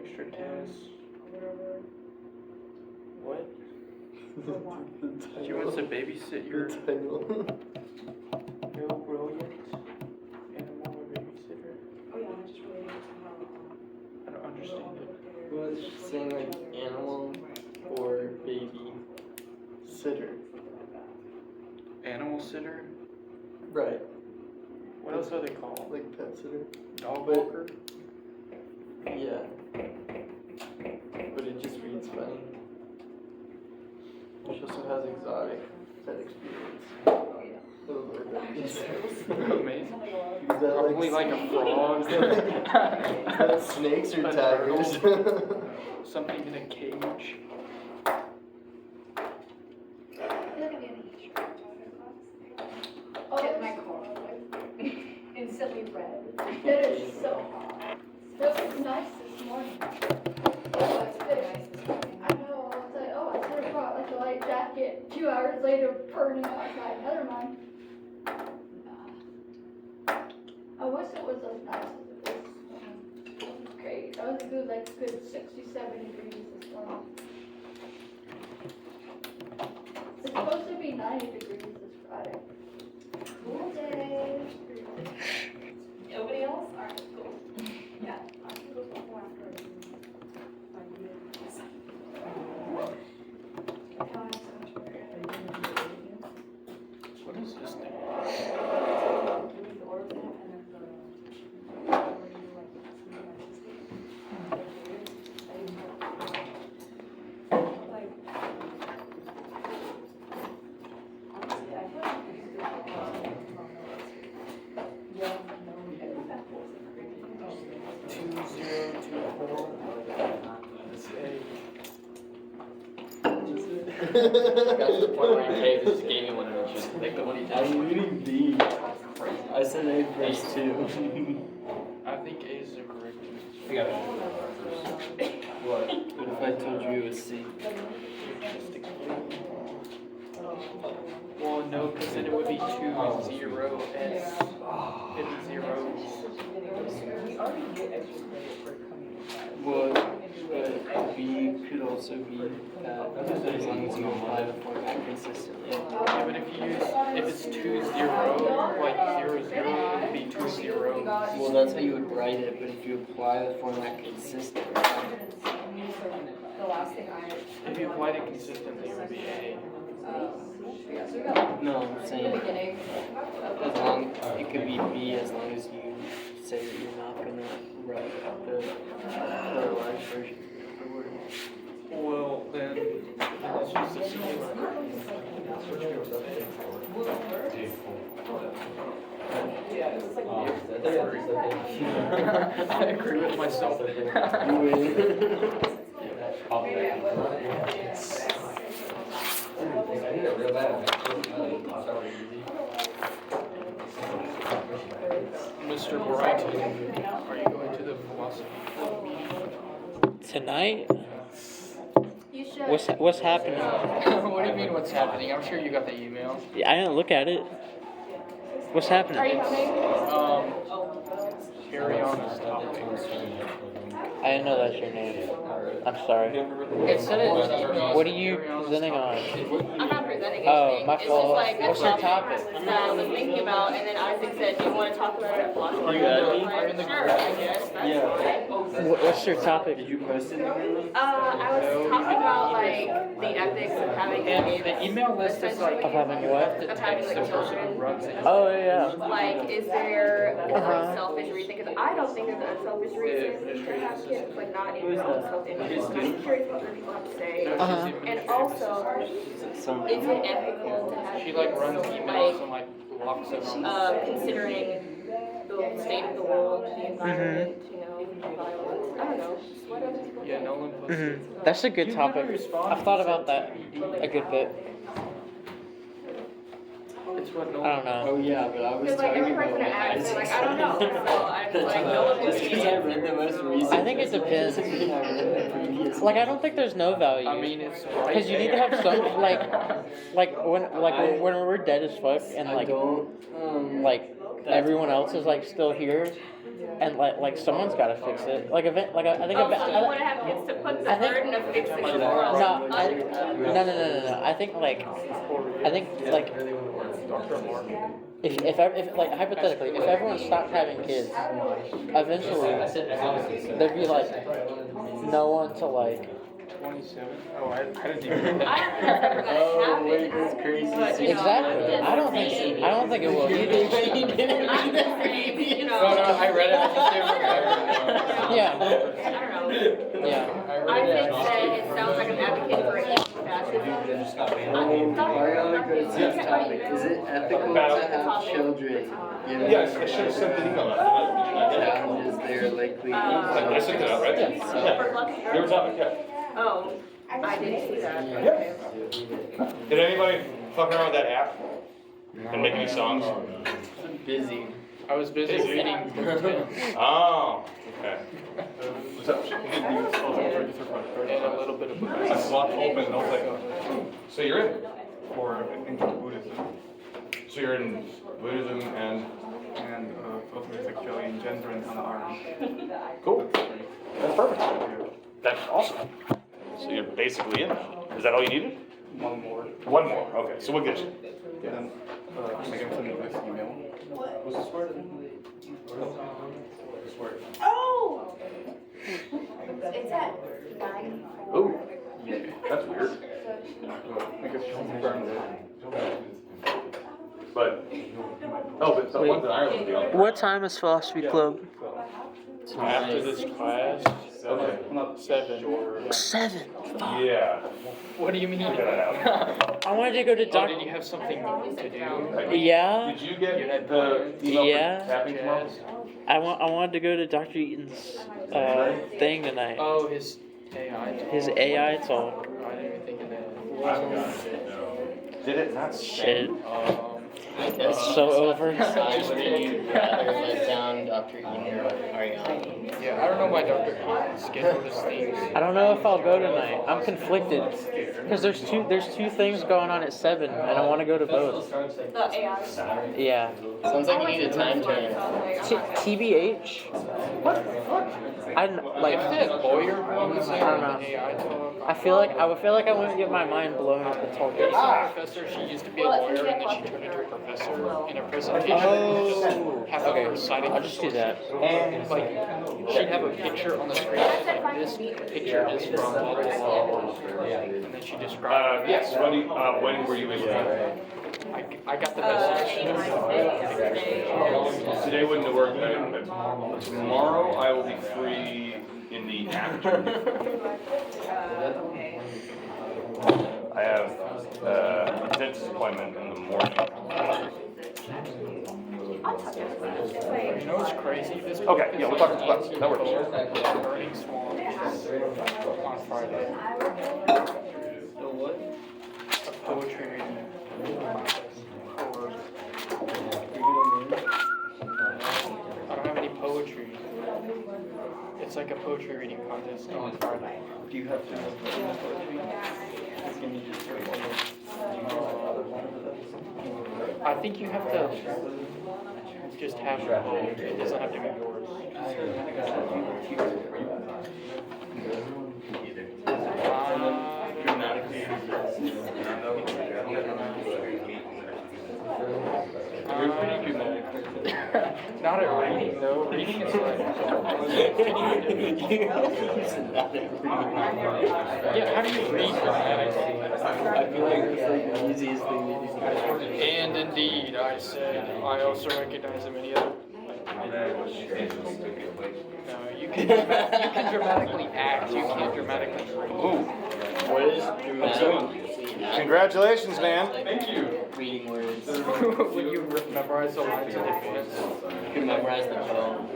extra tests. What? She wants to babysit your title. real brilliant animal or babysitter. Oh yeah, I just related to how. I don't understand it. Well, it's saying like animal or baby sitter. Animal sitter? Right. What else are they called? Like pet sitter. Dog But- walker? Yeah. But it just reads funny. She also has exotic pet experience. Amazing. Is that Probably like a frog. Is that snakes or A tigers? Something in a cage. Get my car. Instantly red. It is so hot. It was nice this morning. Oh, it's fish. I know, I was like, oh, I should have brought like a light jacket. 2 hours later, burning outside. Never mind. I wish it was as nice as it was. It was great. That was a good, like, good 67 degrees this morning. It's supposed to be 90 degrees this Friday. Cool day. Nobody else? Alright, cool. Yeah. I can go before after. What is this thing? Got to the point where you just gave me one and you just picked the one you I'm did. reading B. I said A first too. I think A is the correct answer. We got it. What? What if I told you it was C? Well, no, because then it would be 2, 0, S. It'd be zeros. Well, but B could also be that as long as you apply the format consistently. Yeah, but if it's 2, 0, like 0, 0, it would be 2 zeros. Well, that's how you would write it, but if you apply the format consistently. The last thing I. If you applied it consistently, it would be A. Yeah, so we got No, I'm the saying beginning. as long, it could be B as long as you say that you're not gonna write the large version of the word. Well, then it's just a singular. I agree with myself. Mr. Brighton, are you going to the philosophy club meeting? Tonight? You should. What's happening? What do you mean what's happening? I'm sure you got the email. I didn't look at it. What's happening? Are you coming? Carry on this topic. I didn't know that's your name. I'm sorry. It said it was email. What are you presenting on? I'm not presenting anything. Oh, my It's fault. just like a What's your topic? that I was thinking about, and then Isaac said, "Do you want to talk about it at philosophy?" Are you adding? Are you in the group? Sure, I guess. That's Yeah. fine. What's your topic? Did you post it in the room? I was talking about like the ethics of having And the email list is like Of having what? the Of having, text like, the person who children. runs it. Oh, yeah. Like, is there a Uh-huh. selfish reason? Because I don't think there's a selfish reason to have kids, like not in your own self-interest. And I'm curious what other people have to say. Uh-huh. And also, Some is it ethical to have She like runs kids, emails and like blocks it on. considering the state of the world, the environment, you know, violence. I don't know. Just what other people Yeah, think. no one puts hmm it. That's a good You topic. never responded. I've thought about that a good bit. It's what no I don't one. know. Oh yeah, but I was Because like talking every about person what asks, they're Isaac like, I don't know. said. So I'm like, no one Just because I read the most recent. I think it depends. I read the previous Like, I don't think there's no value. I mean, it's Because you need to have some, like when we're dead as fuck and I like don't, everyone else is like still here, and like someone's got to fix it. Like I think Oh, so you want to have kids to put the I think- burden of fixing the no, world on no. I think like if like hypothetically, if everyone stopped having kids, eventually there'd be like no one to like. 27. Oh, I didn't even I don't think that's ever gonna happen. It's crazy. But, you know, Exactly. I'm I don't think it will either. I'm just saying, you know. No, I read it. I just didn't remember. Yeah. I don't know. Yeah. I think that it sounds like I'm advocating for eco-fascism. Next topic. Is it ethical to have children given Yes, I should have sent an email out. challenges they're likely I sent it out, right? Yeah. There was topic, yeah. Oh, I didn't see that. Yeah. Did anybody fuck around with that app? And make any songs? busy? I was busy reading. Oh, okay. What's up? And a little bit of I swapped open and I was like, oh, So you're in. for into Buddhism So you're in Buddhism and and philosophy, sexuality, and gender and Hannah Arendt. cool. That's perfect. That's awesome. So you're basically in. Is that all you needed? One more. One more. Okay. So what gives you? Then I can send you this email. What's this word? This word. Oh! It's at 9. Oh, that's weird. I guess you confirmed it. But but the ones in Ireland would be on. What time is philosophy club? After this class, Okay. 7. 7. Yeah. What do you mean? Figure that out. I wanted to go to Oh, Doc. did you have something to do? Yeah. Did you get the email Yeah. for tapping tomorrow? I wanted to go to Dr. Eaton's thing tonight. Oh, his AI. His AI talk. I didn't even think of that. Did it not? Shit. It's so over. Would you rather let down Dr. Eaton or Ariana? Yeah, I don't know why Dr. scheduled his things. I don't know if I'll go tonight. I'm conflicted because there's two things going on at 7, and I want to go to both. The AI. Yeah. Sounds like you need a time turn. TBH. I like. If that lawyer comes in I don't with know. AI talk, I feel like I wouldn't get my mind blown up with talking. there's a professor, she used to be a lawyer and then she turned into a professor in a presentation. Oh. Just have Okay, her reciting I'll her just do sources. that. And like, she'd have a picture on the screen, like this picture is from blah blah blah, and then she described. Yes. When were you able to? I got the message. Today wouldn't have worked. But tomorrow I will be free in the afternoon. I have a dentist appointment in the morning. You know what's crazy? This Okay, yeah, we'll talk about that. That works. Burning Swamp on Friday. The what? A poetry reading. I don't have any poetry. It's like a poetry reading contest on Friday. Do you have to know poetry? Can you just I think you have to just have a poem. It doesn't have to be yours. Not at reading though. Reading is like. Yeah, how do you read dramatically? I feel like it's like the easiest thing to do. And indeed, I said, I also recognize him many other. No, you can dramatically act. You can't dramatically read. Ooh. What is dramatic? Congratulations, man. Thank you. Reading words. When you memorize the lines in advance. You can memorize the poem.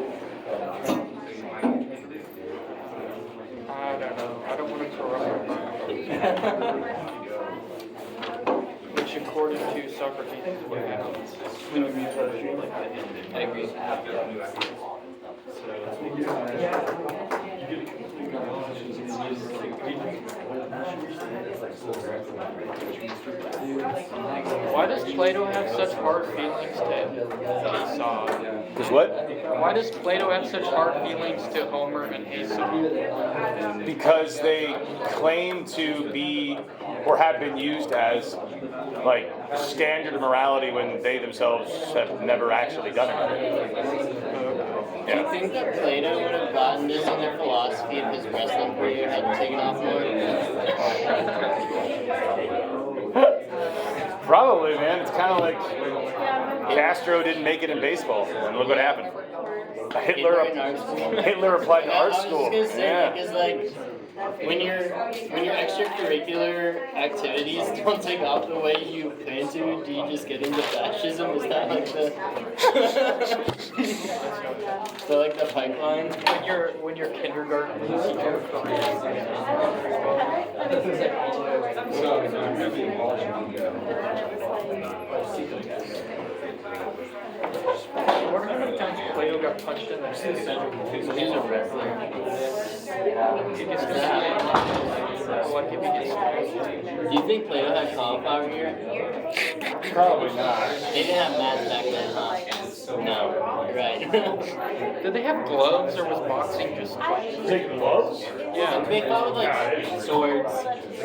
I don't know. I don't want to corrupt your mind. Which, according to Socrates, is what happens. I agree. Why does Plato have such hard feelings to Aesop? Because what? Why does Plato have such hard feelings to Homer and Aesop? Because they claim to be or have been used as like standard of morality when they themselves have never actually done it. Do you think that Plato would have gotten this in their philosophy if his wrestling career hadn't taken off more? Probably, man. It's kind of like Castro didn't make it in baseball, and look what happened. Hitler applied to art school. I was just gonna say, Yeah. because like when your extracurricular activities don't take off the way you plan to, do you just get into fascism? Is that like the the pipeline? When your kindergarten teacher. I wonder how many times Plato got punched in the head. He's a wrestler. He gets to see it. Like if he gets Do you think Plato had cauliflower here? Probably not. They didn't have mats back then, huh? No, you're right. Did they have gloves or was boxing just Take gloves? yeah? They fought with like swords. In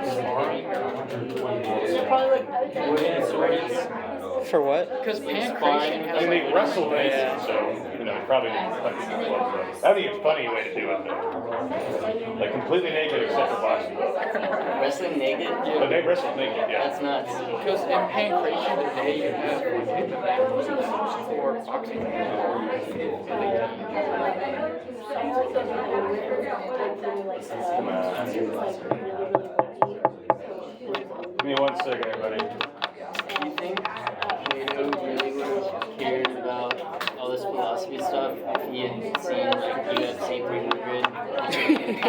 sparring? They're probably like wooden swords. For what? Because pancreation I has mean, they like wrestled naked, so, probably didn't punch the gloves. I think it's a funny way to do it, though. Like, completely naked except for boxing. Wrestling naked? But they wrestled naked, yeah. That's nuts. because in pancreation today you have for boxing. Give me 1 second, everybody. Do you think Plato really would have cared about all this philosophy stuff if he had seen like UFC 300?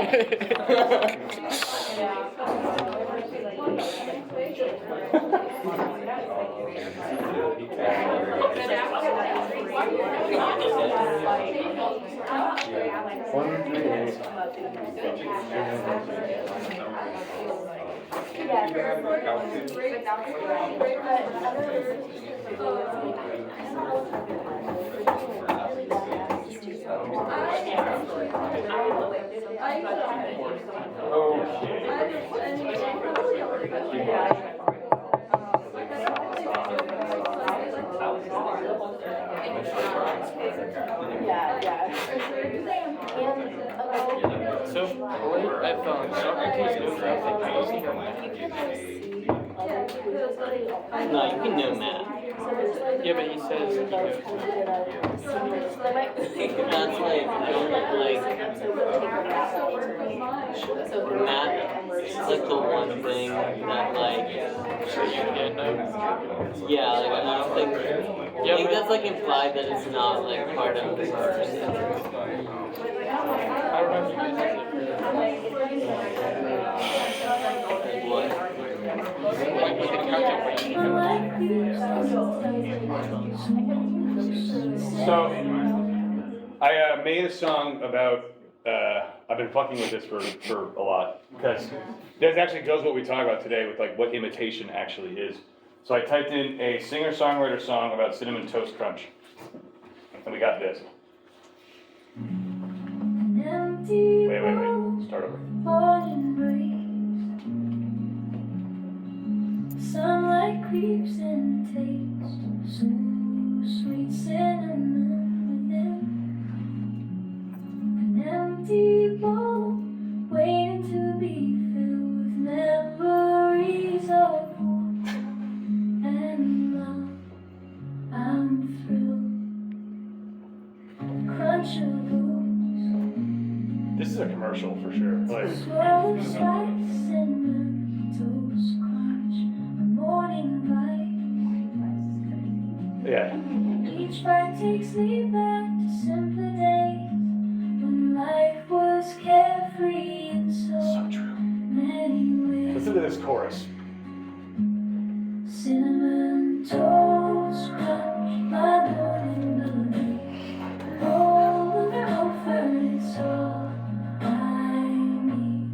So I found Socrates knows nothing. No, you can know math. Yeah, but he says he knows. That's like math is like the one thing that like yeah, like I don't think I think that's like implied that it's not like part of the purpose. I don't know if he uses it for What? like with the calculation. So, I made a song about, I've been fucking with this for a lot, because this actually goes what we talk about today with like what imitation actually is. So I typed in a singer-songwriter song about Cinnamon Toast Crunch, and we got this. Wait, start over. Sunlight creeps and tastes so sweet cinnamon within an empty bowl waiting to be filled with memories of warmth and love. I'm thrilled. The crunch of This is a commercial for sure. Like, swirl of spice cinnamon toast crunch, a morning bite. yeah. Each bite takes me back to simpler days when life was carefree in so true. many ways. Listen to this chorus. Cinnamon toast crunch, my morning melody. All of comfort, it's all I need.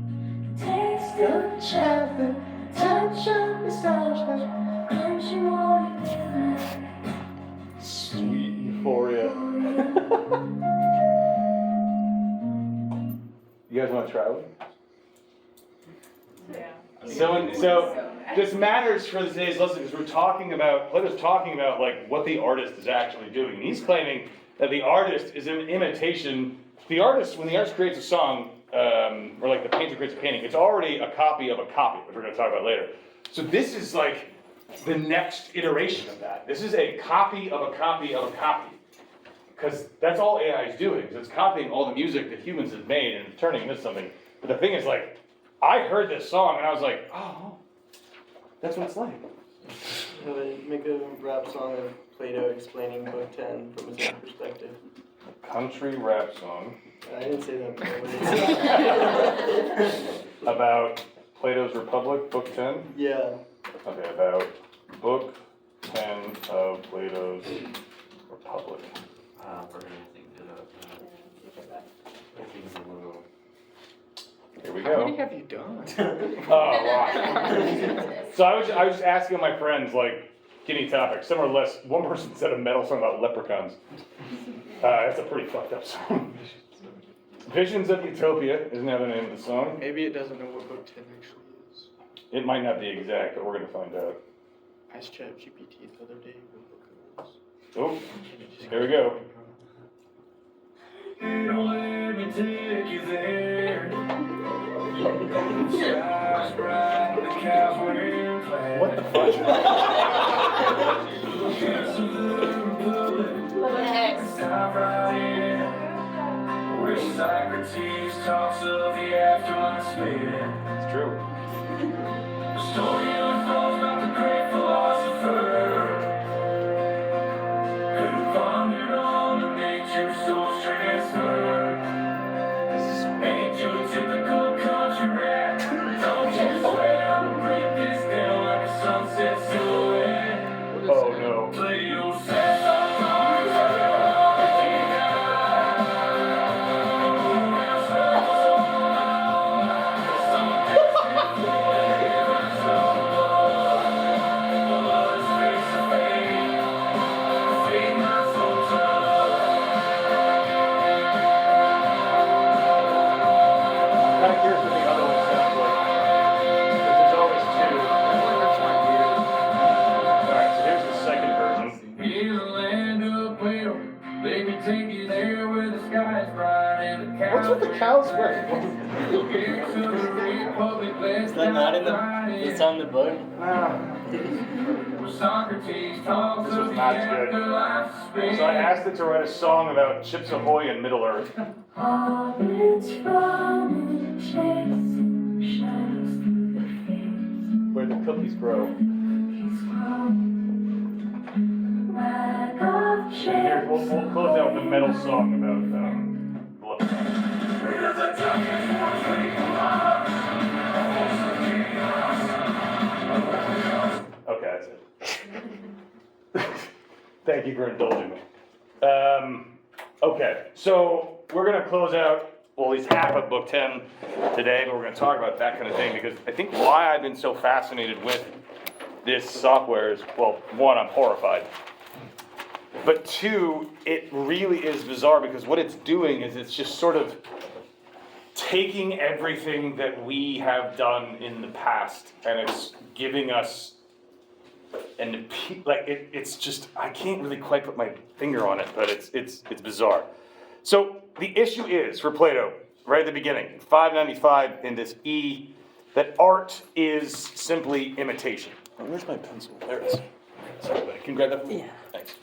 Taste of each other, touch of nostalgia, country morning midnight. Sweet euphoria. You guys want to try one? So this matters for today's lesson because Plato's talking about like what the artist is actually doing. And he's claiming that the artist is an imitation. When the artist creates a song, or like the painter creates a painting, it's already a copy of a copy, which we're going to talk about later. So this is like the next iteration of that. This is a copy of a copy of a copy. Because that's all AI is doing, is it's copying all the music that humans have made and turning it into something. But the thing is like, I heard this song and I was like, oh, that's what it's like. Make a rap song of Plato explaining Book 10 from his own perspective. A country rap song. I didn't say that. About Plato's Republic, Book 10? Yeah. Okay, about Book 10 of Plato's Republic. We're gonna think it up. I think it's a little. Here we How many go. have you done? Oh, wow. So I was just asking my friends, like, any topics. Some are less. One person said a metal song about leprechauns. That's a pretty fucked up song. Visions of Utopia is now the name of the song. Maybe it doesn't know what Book 10 actually is. It might not be exact, but we're gonna find out. I asked ChatGPT the other day what book it was. Oh, here we go. Let me take you there. Skies bright, the cows wearing plaid. What the fuck? Stop right here, where Socrates talks of the afterlife's maiden. It's true. The story unfolds about the great philosopher who pondered on the nature of soul's transfer. Ain't you a typical country rat? Don't you swear I'll break this down like a sunset silhouette. Oh no. Plato says I'm on Kind of curious what the other one sounds like. Because there's always two. Alright, so here's the second version. Here's the land of Plato. They can take you there where the sky's bright and the cows. What's with the cows swearing? Is that not in the? It's on the book. Socrates talks This of was the not good. afterlife space. So I asked it to write a song about Chips Ahoy and Middle Earth. Orbits from and chasing shadows through the fields. Where the cookies grow. Bag of Here, we'll close out with a metal song about blood. Okay, that's it. Thank you for indulging me. Okay, so we're gonna close out, well, at least half of Book 10 today, but we're gonna talk about that kind of thing because I think why I've been so fascinated with this software is, well, one, I'm horrified. But two, it really is bizarre because what it's doing is it's just sort of taking everything that we have done in the past and it's giving us and it's just, I can't really quite put my finger on it, but it's bizarre. So the issue is for Plato, right at the beginning, 595 in this E, that art is simply imitation. Oh, where's my pencil? There it is. Sorry, buddy. Can you grab that for me? Yeah. Thanks.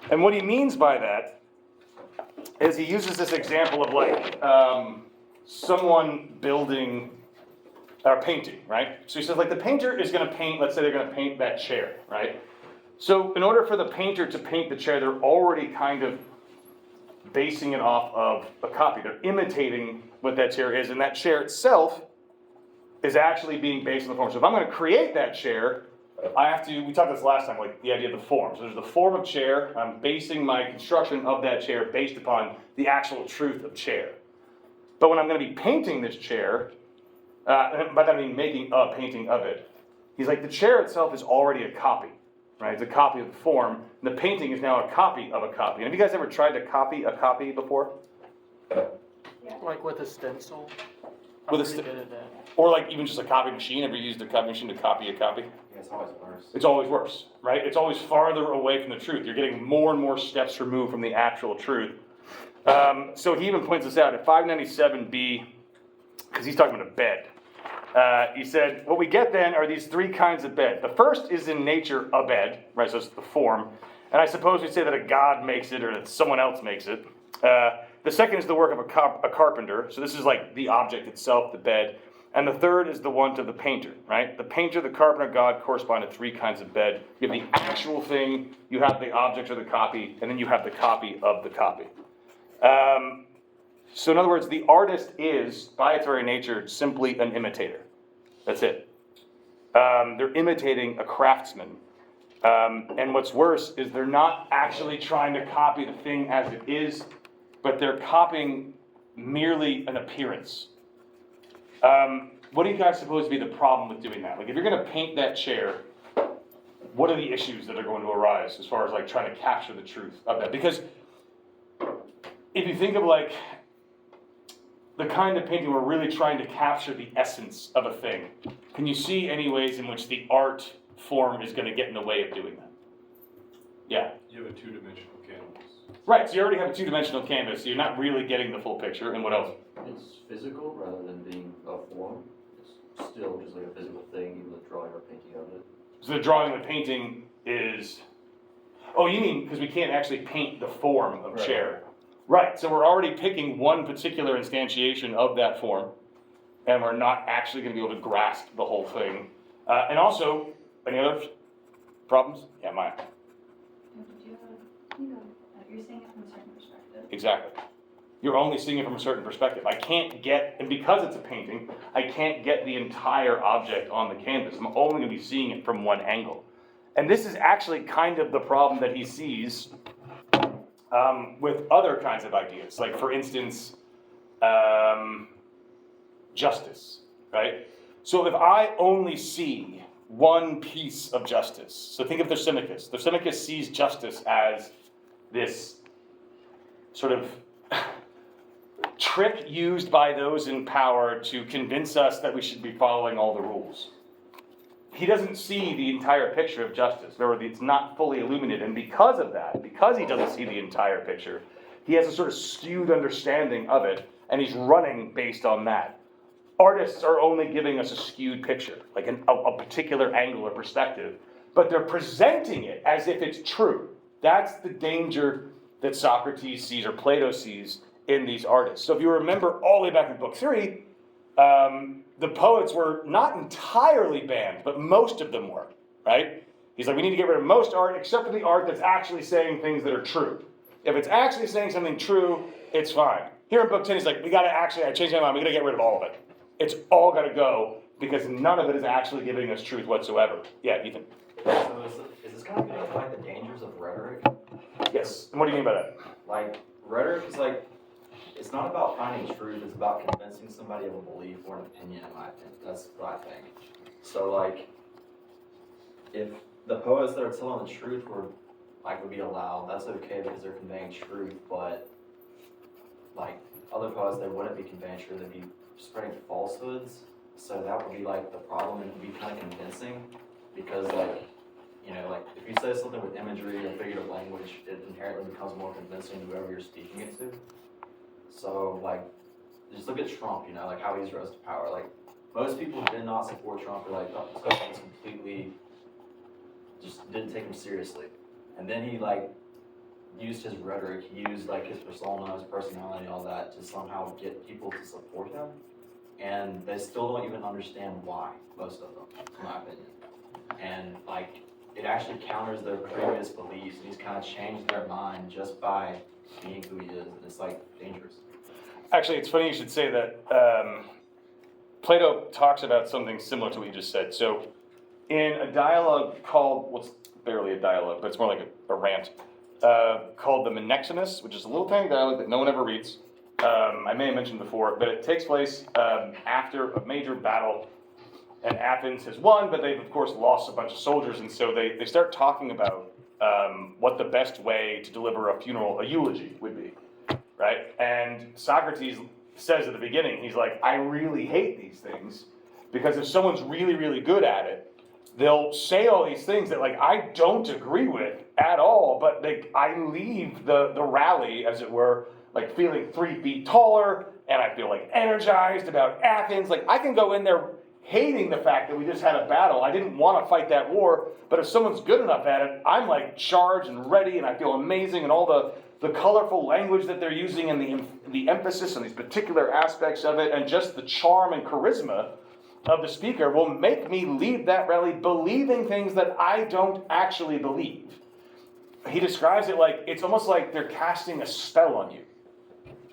And what he means by that is he uses this example of like someone building or painting, right? So he says like the painter is going to paint, let's say they're going to paint that chair, right? So in order for the painter to paint the chair, they're already kind of basing it off of a copy. They're imitating what that chair is, and that chair itself is actually being based on the form. So if I'm going to create that chair, I have to, we talked this last time, like the idea of the form. So there's the form of chair, I'm basing my construction of that chair based upon the actual truth of chair. But when I'm going to be painting this chair, And by that I mean making a painting of it. He's like, the chair itself is already a copy, right? It's a copy of the form. And the painting is now a copy of a copy. And have you guys ever tried to copy a copy before? Like with a stencil. With a I'm pretty good at that. Or like even just a copy machine. Ever used a copy machine to copy a copy? Yeah, it's always worse. It's always worse, right? It's always farther away from the truth. You're getting more and more steps removed from the actual truth. So he even points this out at 597b, because he's talking about a bed. He said, what we get then are these three kinds of bed. The first is in nature a bed, right? So it's the form. And I suppose we'd say that a god makes it or that someone else makes it. The second is the work of a carpenter. So this is like the object itself, the bed. And the third is the want of the painter, right? The painter, the carpenter, God correspond to three kinds of bed. You have the actual thing, you have the object or the copy, and then you have the copy of the copy. So in other words, the artist is, by its very nature, simply an imitator. That's it. They're imitating a craftsman. And what's worse is they're not actually trying to copy the thing as it is, but they're copying merely an appearance. What do you guys suppose to be the problem with doing that? Like, if you're going to paint that chair, what are the issues that are going to arise as far as like trying to capture the truth of that? Because if you think of like the kind of painting we're really trying to capture the essence of a thing, can you see any ways in which the art form is going to get in the way of doing that? Yeah. You have a two-dimensional canvas. Right, so you already have a two-dimensional canvas, so you're not really getting the full picture. And what else? It's physical rather than being a form. It's still just like a physical thing, even the drawing or painting of it. So the drawing and the painting is... Oh, you mean because we can't actually paint the form of chair. Right, so we're already picking one particular instantiation of that form, and we're not actually going to be able to grasp the whole thing. And also, any other problems? Yeah, Maya. You're seeing it from a certain perspective. Exactly. You're only seeing it from a certain perspective. I can't get, and because it's a painting, I can't get the entire object on the canvas. I'm only going to be seeing it from one angle. And this is actually kind of the problem that he sees with other kinds of ideas. Like, for instance, justice, right? So if I only see one piece of justice, so think of Thrasymachus. Thrasymachus sees justice as this sort of trick used by those in power to convince us that we should be following all the rules. He doesn't see the entire picture of justice. Therefore, it's not fully illuminated. And because of that, because he doesn't see the entire picture, he has a sort of skewed understanding of it, and he's running based on that. Artists are only giving us a skewed picture, like a particular angle or perspective, but they're presenting it as if it's true. That's the danger that Socrates sees or Plato sees in these artists. So if you remember all the way back in book 3, the poets were not entirely banned, but most of them were, right? He's like, we need to get rid of most art except for the art that's actually saying things that are true. If it's actually saying something true, it's fine. Here in book 10, he's like, I changed my mind, we gotta get rid of all of it. It's all gotta go because none of it is actually giving us truth whatsoever. Yeah, Ethan. So is this kind of getting like the dangers of rhetoric? Yes, and what do you mean by that? Like, rhetoric is like, it's not about finding truth, it's about convincing somebody of a belief or an opinion, in my opinion. That's what I think. So, like, if the poets that are telling the truth would be allowed, that's okay because they're conveying truth, but, like, other poets, they wouldn't be conveying truth, they'd be spreading falsehoods. So that would be, like, the problem, and it would be kind of convincing because, like, you know, like, if you say something with imagery or figurative language, it inherently becomes more convincing to whoever you're speaking it to. So, like, just look at Trump, you know, like, how he's rose to power. Like, most people did not support Trump, or, like, thought this was completely, just didn't take him seriously. And then he, like, used his rhetoric, he used, like, his persona, his personality, all that, to somehow get people to support him. And they still don't even understand why, most of them, in my opinion. And, like, it actually counters their previous beliefs, and he's kind of changed their mind just by being who he is, and it's, like, dangerous. Actually, it's funny you should say that. Plato talks about something similar to what you just said. So, in a dialogue called, well, it's barely a dialogue, but it's more like a rant, called the Menexenus, which is a little tiny dialogue that no one ever reads. I may have mentioned before, but it takes place after a major battle, and Athens has won, but they've of course lost a bunch of soldiers, and so they start talking about what the best way to deliver a eulogy would be, right? And Socrates says at the beginning, he's like, I really hate these things, because if someone's really, really good at it, they'll say all these things that like I don't agree with at all, but I leave the rally, as it were, like feeling 3 feet taller, and I feel like energized about Athens. Like I can go in there hating the fact that we just had a battle. I didn't want to fight that war, but if someone's good enough at it, I'm like charged and ready, and I feel amazing, and all the colorful language that they're using, and the emphasis on these particular aspects of it, and just the charm and charisma of the speaker will make me leave that rally believing things that I don't actually believe. He describes it like, it's almost like they're casting a spell on you.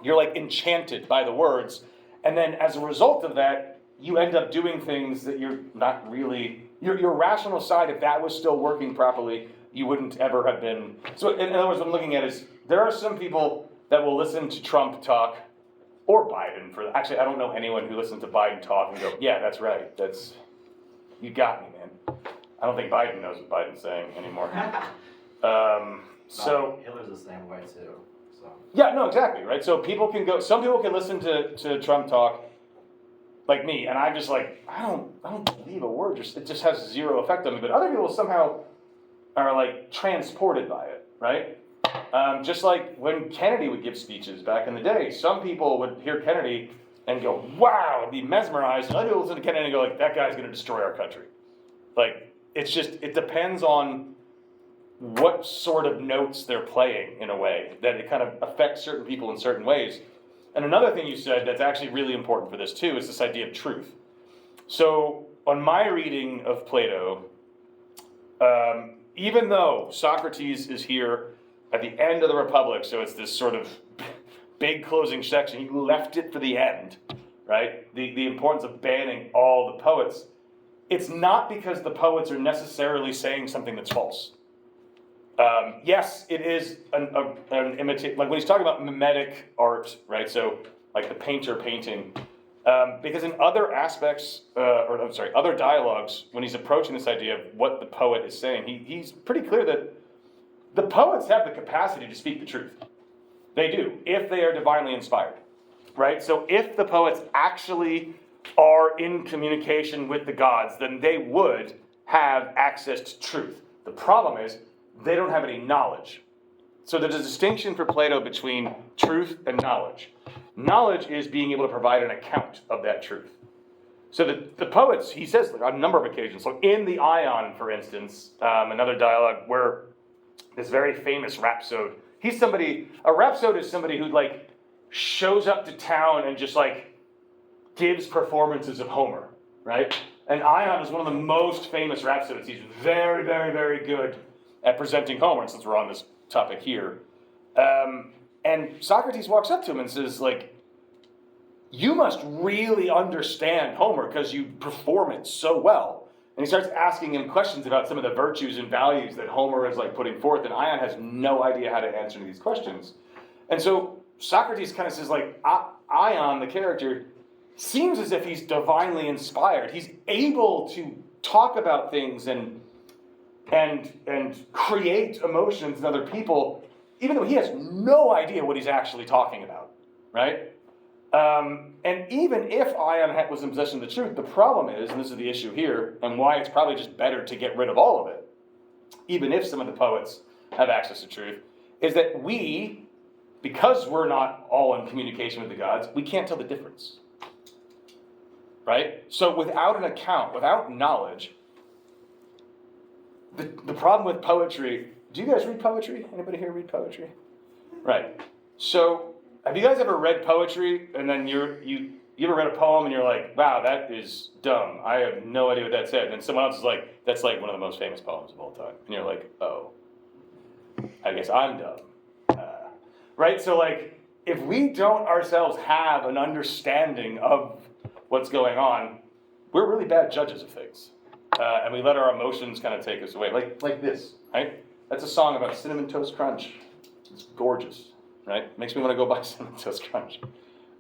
You're like enchanted by the words, and then as a result of that, you end up doing things that you're not really, your rational side, if that was still working properly, you wouldn't ever have been. So in other words, what I'm looking at is, there are some people that will listen to Trump talk, or Biden, actually I don't know anyone who listens to Biden talk and go, yeah, that's right, you got me, man. I don't think Biden knows what Biden's saying anymore. So Hitler's the same way too. So. Yeah, no, exactly, right? So some people can listen to Trump talk like me, and I'm just like, I don't believe a word, it just has zero effect on me, but other people somehow are like transported by it, right? Just like when Kennedy would give speeches back in the day, some people would hear Kennedy and go, wow, and be mesmerized, and other people listen to Kennedy and go like, that guy's gonna destroy our country. Like, it depends on what sort of notes they're playing in a way, that it kind of affects certain people in certain ways. And another thing you said that's actually really important for this too is this idea of truth. So on my reading of Plato, even though Socrates is here at the end of the Republic, so it's this sort of big closing section, he left it for the end, right? The importance of banning all the poets. It's not because the poets are necessarily saying something that's false. Yes, it is an imitate, like when he's talking about mimetic art, right? So like the painter painting, because in other aspects, other dialogues, when he's approaching this idea of what the poet is saying, he's pretty clear that the poets have the capacity to speak the truth. They do, if they are divinely inspired, right? So if the poets actually are in communication with the gods, then they would have access to truth. The problem is, they don't have any knowledge. So there's a distinction for Plato between truth and knowledge. Knowledge is being able to provide an account of that truth. So the poets, he says on a number of occasions, so in the Ion, for instance, another dialogue where this very famous rhapsode, a rhapsode is somebody who like shows up to town and just like gives performances of Homer, right? And Ion is one of the most famous rhapsodists. He's very, very, very good at presenting Homer, since we're on this topic here. And Socrates walks up to him and says, like, you must really understand Homer because you perform it so well. And he starts asking him questions about some of the virtues and values that Homer is like putting forth, and Ion has no idea how to answer these questions. And so Socrates kind of says, like, Ion, the character, seems as if he's divinely inspired. He's able to talk about things and create emotions in other people, even though he has no idea what he's actually talking about, right? And even if Ion was in possession of the truth, the problem is, and this is the issue here, and why it's probably just better to get rid of all of it, even if some of the poets have access to truth, is that we, because we're not all in communication with the gods, we can't tell the difference, right? So without an account, without knowledge, the problem with poetry, do you guys read poetry? Anybody here read poetry? Right. So, have you guys ever read poetry and then you ever read a poem and you're like, wow, that is dumb. I have no idea what that said. And someone else is like, that's like one of the most famous poems of all time. And you're like, oh, I guess I'm dumb. Right? So like, if we don't ourselves have an understanding of what's going on, we're really bad judges of things. And we let our emotions kind of take us away. Like this, right? That's a song about Cinnamon Toast Crunch. It's gorgeous. right? Makes me want to go buy Cinnamon Toast Crunch.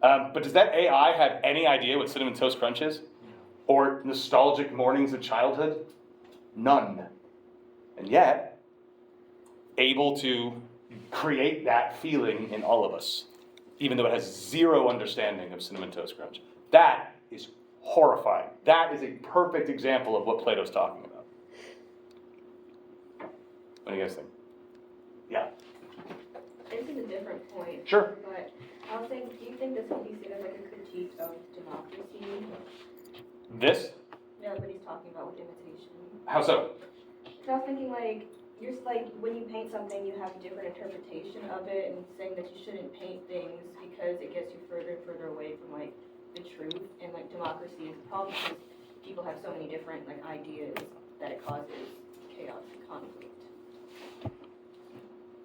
But does that AI have any idea what Cinnamon Toast Crunch is? Or nostalgic mornings of childhood? None. And yet, able to create that feeling in all of us, even though it has zero understanding of Cinnamon Toast Crunch. That is horrifying. That is a perfect example of what Plato's talking about. What do you guys think? Yeah. This is a different point. Sure. But I was thinking, do you think this can be seen as like a critique of democracy? This? Yeah, what he's talking about with imitation. How so? So I was thinking like, you're just like, when you paint something, you have a different interpretation of it, and saying that you shouldn't paint things because it gets you further and further away from like the truth, and like democracy is a problem because people have so many different like ideas that it causes chaos and conflict.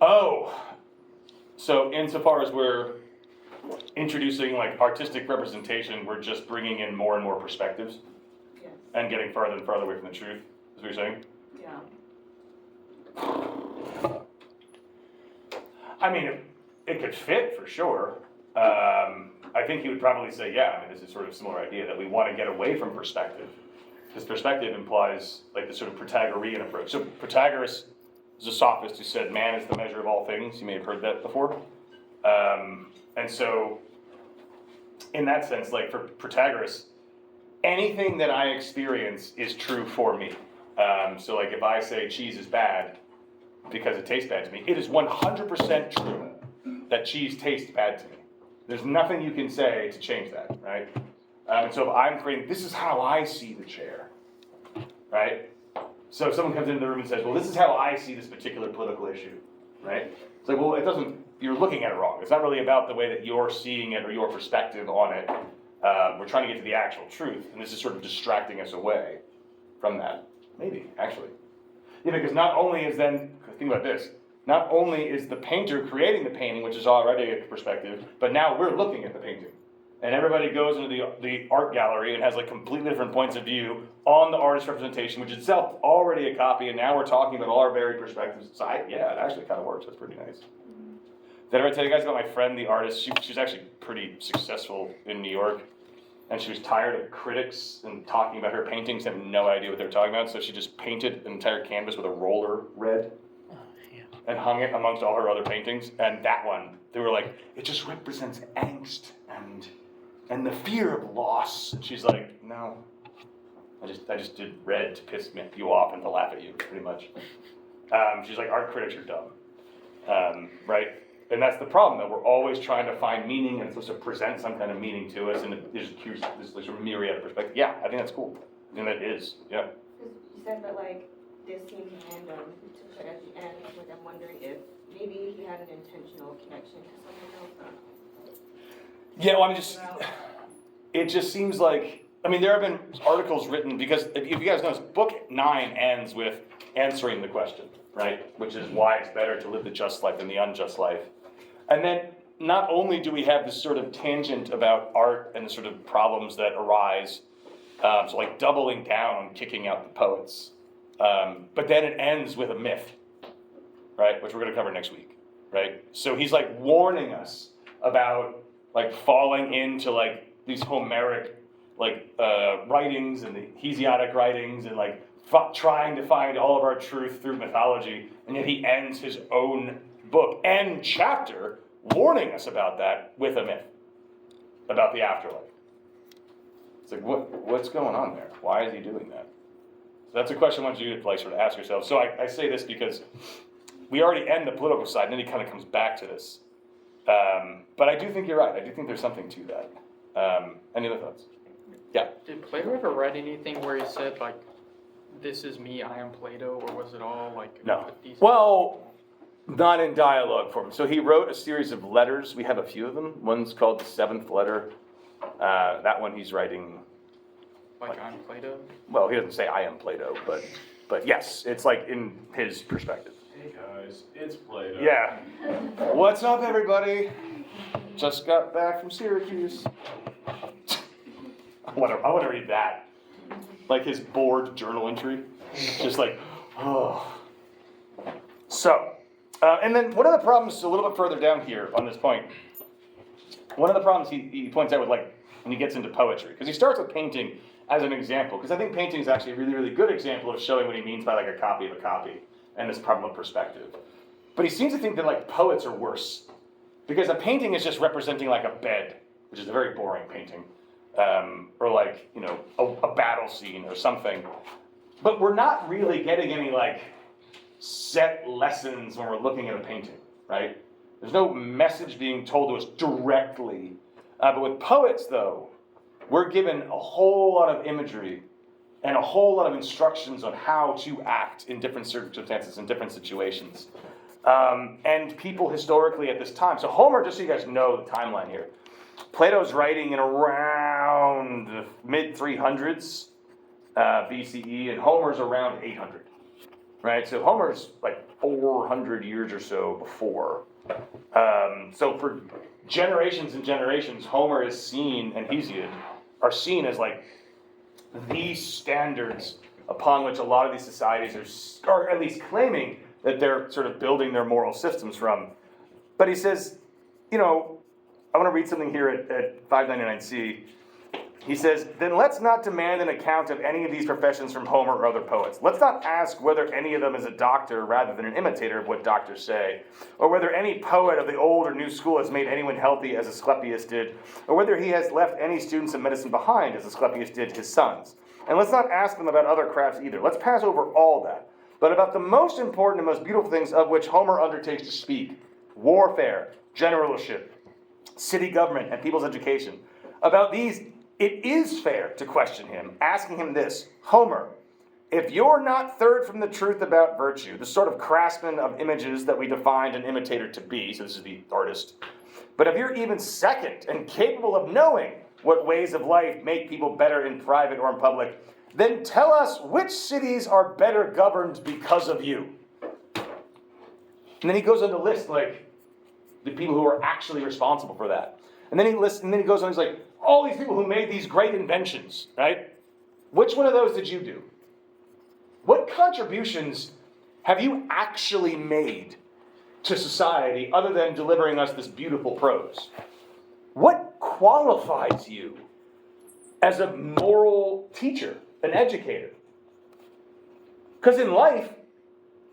Oh, so insofar as we're introducing like artistic representation, we're just bringing in more and more perspectives Yes. and getting farther and farther away from the truth, is what you're saying? Yeah. I mean, it could fit for sure. I think he would probably say, yeah, I mean, this is sort of a similar idea that we want to get away from perspective. Because perspective implies like the sort of Pythagorean approach. So Protagoras is a sophist who said man is the measure of all things. You may have heard that before. And so in that sense, like for Protagoras, anything that I experience is true for me. So like if I say cheese is bad because it tastes bad to me, it is 100% true that cheese tastes bad to me. There's nothing you can say to change that, right? And so if I'm creating, this is how I see the chair, right? So if someone comes into the room and says, well, this is how I see this particular political issue, right? It's like, well, it doesn't, you're looking at it wrong. It's not really about the way that you're seeing it or your perspective on it. We're trying to get to the actual truth, and this is sort of distracting us away from that. Maybe, actually. Yeah, because not only is then, think about this, not only is the painter creating the painting, which is already a perspective, but now we're looking at the painting. And everybody goes into the art gallery and has like completely different points of view on the artist representation, which itself already a copy, and now we're talking about all our varied perspectives. So yeah, it actually kind of works. That's pretty nice. Did I ever tell you guys about my friend, the artist? She's actually pretty successful in New York, and she was tired of critics and talking about her paintings, having no idea what they were talking about, so she just painted an entire canvas with a roller red and hung it amongst all her other paintings. And that one, they were like, it just represents angst and the fear of loss. And she's like, no, I just did red to piss you off and to laugh at you, pretty much. She's like, art critics are dumb, right? And that's the problem, that we're always trying to find meaning, and it's supposed to present some kind of meaning to us, and there's this sort of myriad of perspective. Yeah, I think that's cool. I think that is, yeah. Because you said that like this seemed random to at the end. Like I'm wondering if maybe he had an intentional connection to something else. Yeah, well, it just seems like, I mean, there have been articles written, because if you guys notice, book 9 ends with answering the question, right? Which is why it's better to live the just life than the unjust life. And then not only do we have this sort of tangent about art and the sort of problems that arise, so like doubling down on kicking out the poets, but then it ends with a myth, right? Which we're going to cover next week, right? So he's like warning us about like falling into like these Homeric like writings and the Hesiodic writings and like trying to find all of our truth through mythology, and yet he ends his own book and chapter warning us about that with a myth about the afterlife. It's like, what's going on there? Why is he doing that? So that's a question I want you to like sort of ask yourself. So I say this because we already end the political side, and then he kind of comes back to this. But I do think you're right. I do think there's something to that. Any other thoughts? Yeah. Did Plato ever write anything where he said like, "This is me, I am Plato," or was it all like? No. Well, not in dialogue form. So he wrote a series of letters. We have a few of them. One's called the Seventh Letter. That one he's writing. Like I'm Plato? Well, he doesn't say I am Plato, but yes, it's like in his perspective. Hey guys, it's Plato. Yeah. What's up, everybody? Just got back from Syracuse. I want to read that. Like his bored journal entry. Just like, oh. So, And then one of the problems a little bit further down here on this point, one of the problems he points out with like when he gets into poetry, because he starts with painting as an example, because I think painting is actually a really, really good example of showing what he means by like a copy of a copy and this problem of perspective. But he seems to think that like poets are worse, because a painting is just representing like a bed, which is a very boring painting, or like, you know, a battle scene or something. But we're not really getting any like set lessons when we're looking at a painting, right? There's no message being told to us directly. But with poets, though, we're given a whole lot of imagery and a whole lot of instructions on how to act in different circumstances, in different situations. And people historically at this time. So Homer, just so you guys know the timeline here, Plato's writing in around the mid-300s BCE, and Homer's around 800, right? So Homer's like 400 years or so before. So for generations and generations, Homer is seen, and Hesiod are seen as like these standards upon which a lot of these societies are at least claiming that they're sort of building their moral systems from. But he says, you know, I want to read something here at 599C. He says, then let's not demand an account of any of these professions from Homer or other poets. Let's not ask whether any of them is a doctor rather than an imitator of what doctors say, or whether any poet of the old or new school has made anyone healthy as Asclepius did, or whether he has left any students of medicine behind as Asclepius did his sons. And let's not ask them about other crafts either. Let's pass over all that. But about the most important and most beautiful things of which Homer undertakes to speak, warfare, generalship, city government, and people's education, about these it is fair to question him, asking him this, Homer, if you're not third from the truth about virtue, the sort of craftsman of images that we defined an imitator to be, so this is the artist, but if you're even second and capable of knowing what ways of life make people better in private or in public, then tell us which cities are better governed because of you. And then he goes on to list like the people who are actually responsible for that. And then he lists, and then he goes on, he's like, all these people who made these great inventions, right? Which one of those did you do? What contributions have you actually made to society other than delivering us this beautiful prose? What qualifies you as a moral teacher, an educator? Because in life,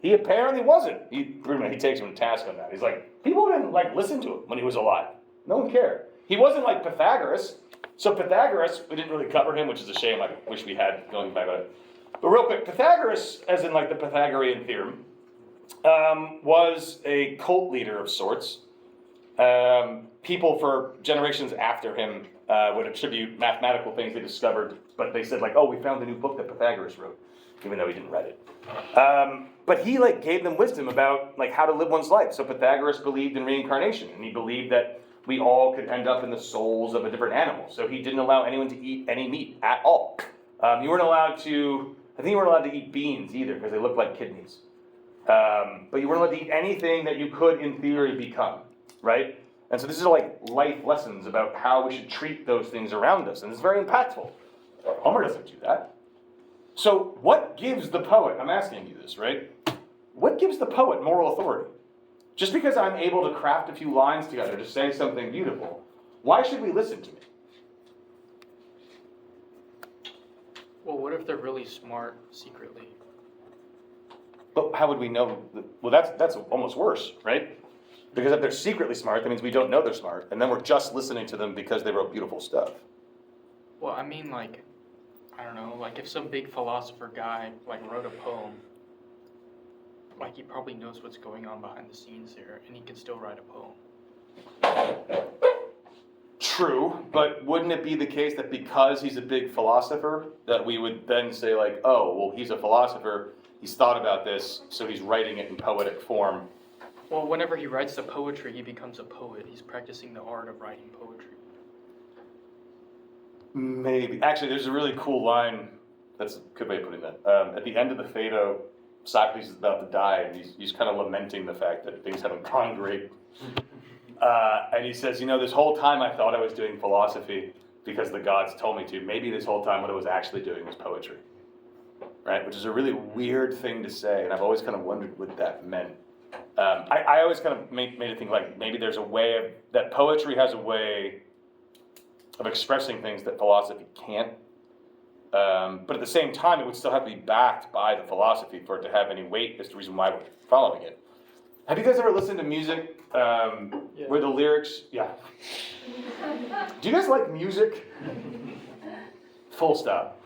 he apparently wasn't. He takes him to task on that. He's like, people didn't like listen to him when he was alive. No one cared. He wasn't like Pythagoras. So Pythagoras, we didn't really cover him, which is a shame. I wish we had going back about it. But real quick, Pythagoras, as in like the Pythagorean theorem, was a cult leader of sorts. People for generations after him would attribute mathematical things they discovered, but they said like, oh, we found the new book that Pythagoras wrote, even though he didn't write it. But he like gave them wisdom about like how to live one's life. So Pythagoras believed in reincarnation, and he believed that we all could end up in the souls of a different animal. So he didn't allow anyone to eat any meat at all. You weren't allowed to, I think you weren't allowed to eat beans either, because they looked like kidneys. But you weren't allowed to eat anything that you could, in theory, become, right? And so this is like life lessons about how we should treat those things around us. And it's very impactful. Homer doesn't do that. So what gives the poet, I'm asking you this, right? What gives the poet moral authority? Just because I'm able to craft a few lines together to say something beautiful, why should we listen to me? Well, what if they're really smart secretly? But how would we know? Well, that's almost worse, right? Because if they're secretly smart, that means we don't know they're smart, and then we're just listening to them because they wrote beautiful stuff. Well, I mean, like, I don't know, like if some big philosopher guy, like, wrote a poem, like, he probably knows what's going on behind the scenes there, and he can still write a poem. True, but wouldn't it be the case that because he's a big philosopher, that we would then say like, oh, well, he's a philosopher, he's thought about this, so he's writing it in poetic form. Well, whenever he writes the poetry, he becomes a poet. He's practicing the art of writing poetry. Maybe. Actually, there's a really cool line, that's a good way of putting that. At the end of the Phaedo, Socrates is about to die, and he's kind of lamenting the fact that things haven't gone great. And he says, you know, this whole time I thought I was doing philosophy because the gods told me to. Maybe this whole time what I was actually doing was poetry. Right? Which is a really weird thing to say, and I've always kind of wondered what that meant. I always kind of made it think like maybe there's a way of, that poetry has a way of expressing things that philosophy can't. But at the same time, it would still have to be backed by the philosophy for it to have any weight. That's the reason why we're following it. Have you guys ever listened to music where the lyrics, yeah. Do you guys like music? Full stop.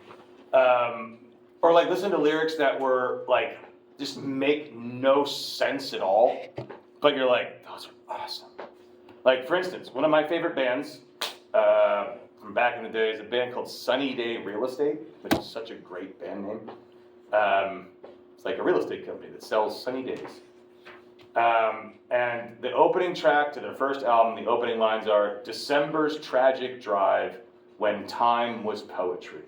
Or like listen to lyrics that were like, just make no sense at all, but you're like, those are awesome. Like for instance, one of my favorite bands from back in the day is a band called Sunny Day Real Estate, which is such a great band name. It's like a real estate company that sells sunny days. And the opening track to their first album, the opening lines are, December's tragic drive when time was poetry.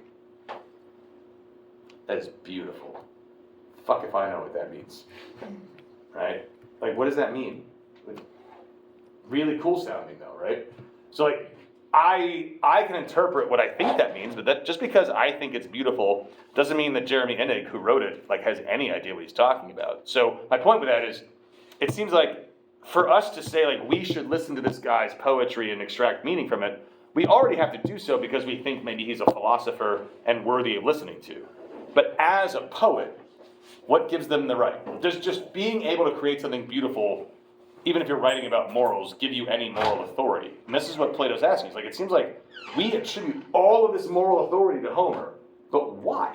That is beautiful. Fuck if I know what that means, right? Like, what does that mean? Really cool sounding though, right? So like, I can interpret what I think that means, but that just because I think it's beautiful doesn't mean that Jeremy Ennig, who wrote it, like has any idea what he's talking about. So my point with that is, it seems like for us to say like we should listen to this guy's poetry and extract meaning from it, we already have to do so because we think maybe he's a philosopher and worthy of listening to. But as a poet, what gives them the right? Does just being able to create something beautiful, even if you're writing about morals, give you any moral authority? And this is what Plato's asking. He's like, it seems like we attribute all of this moral authority to Homer, but why?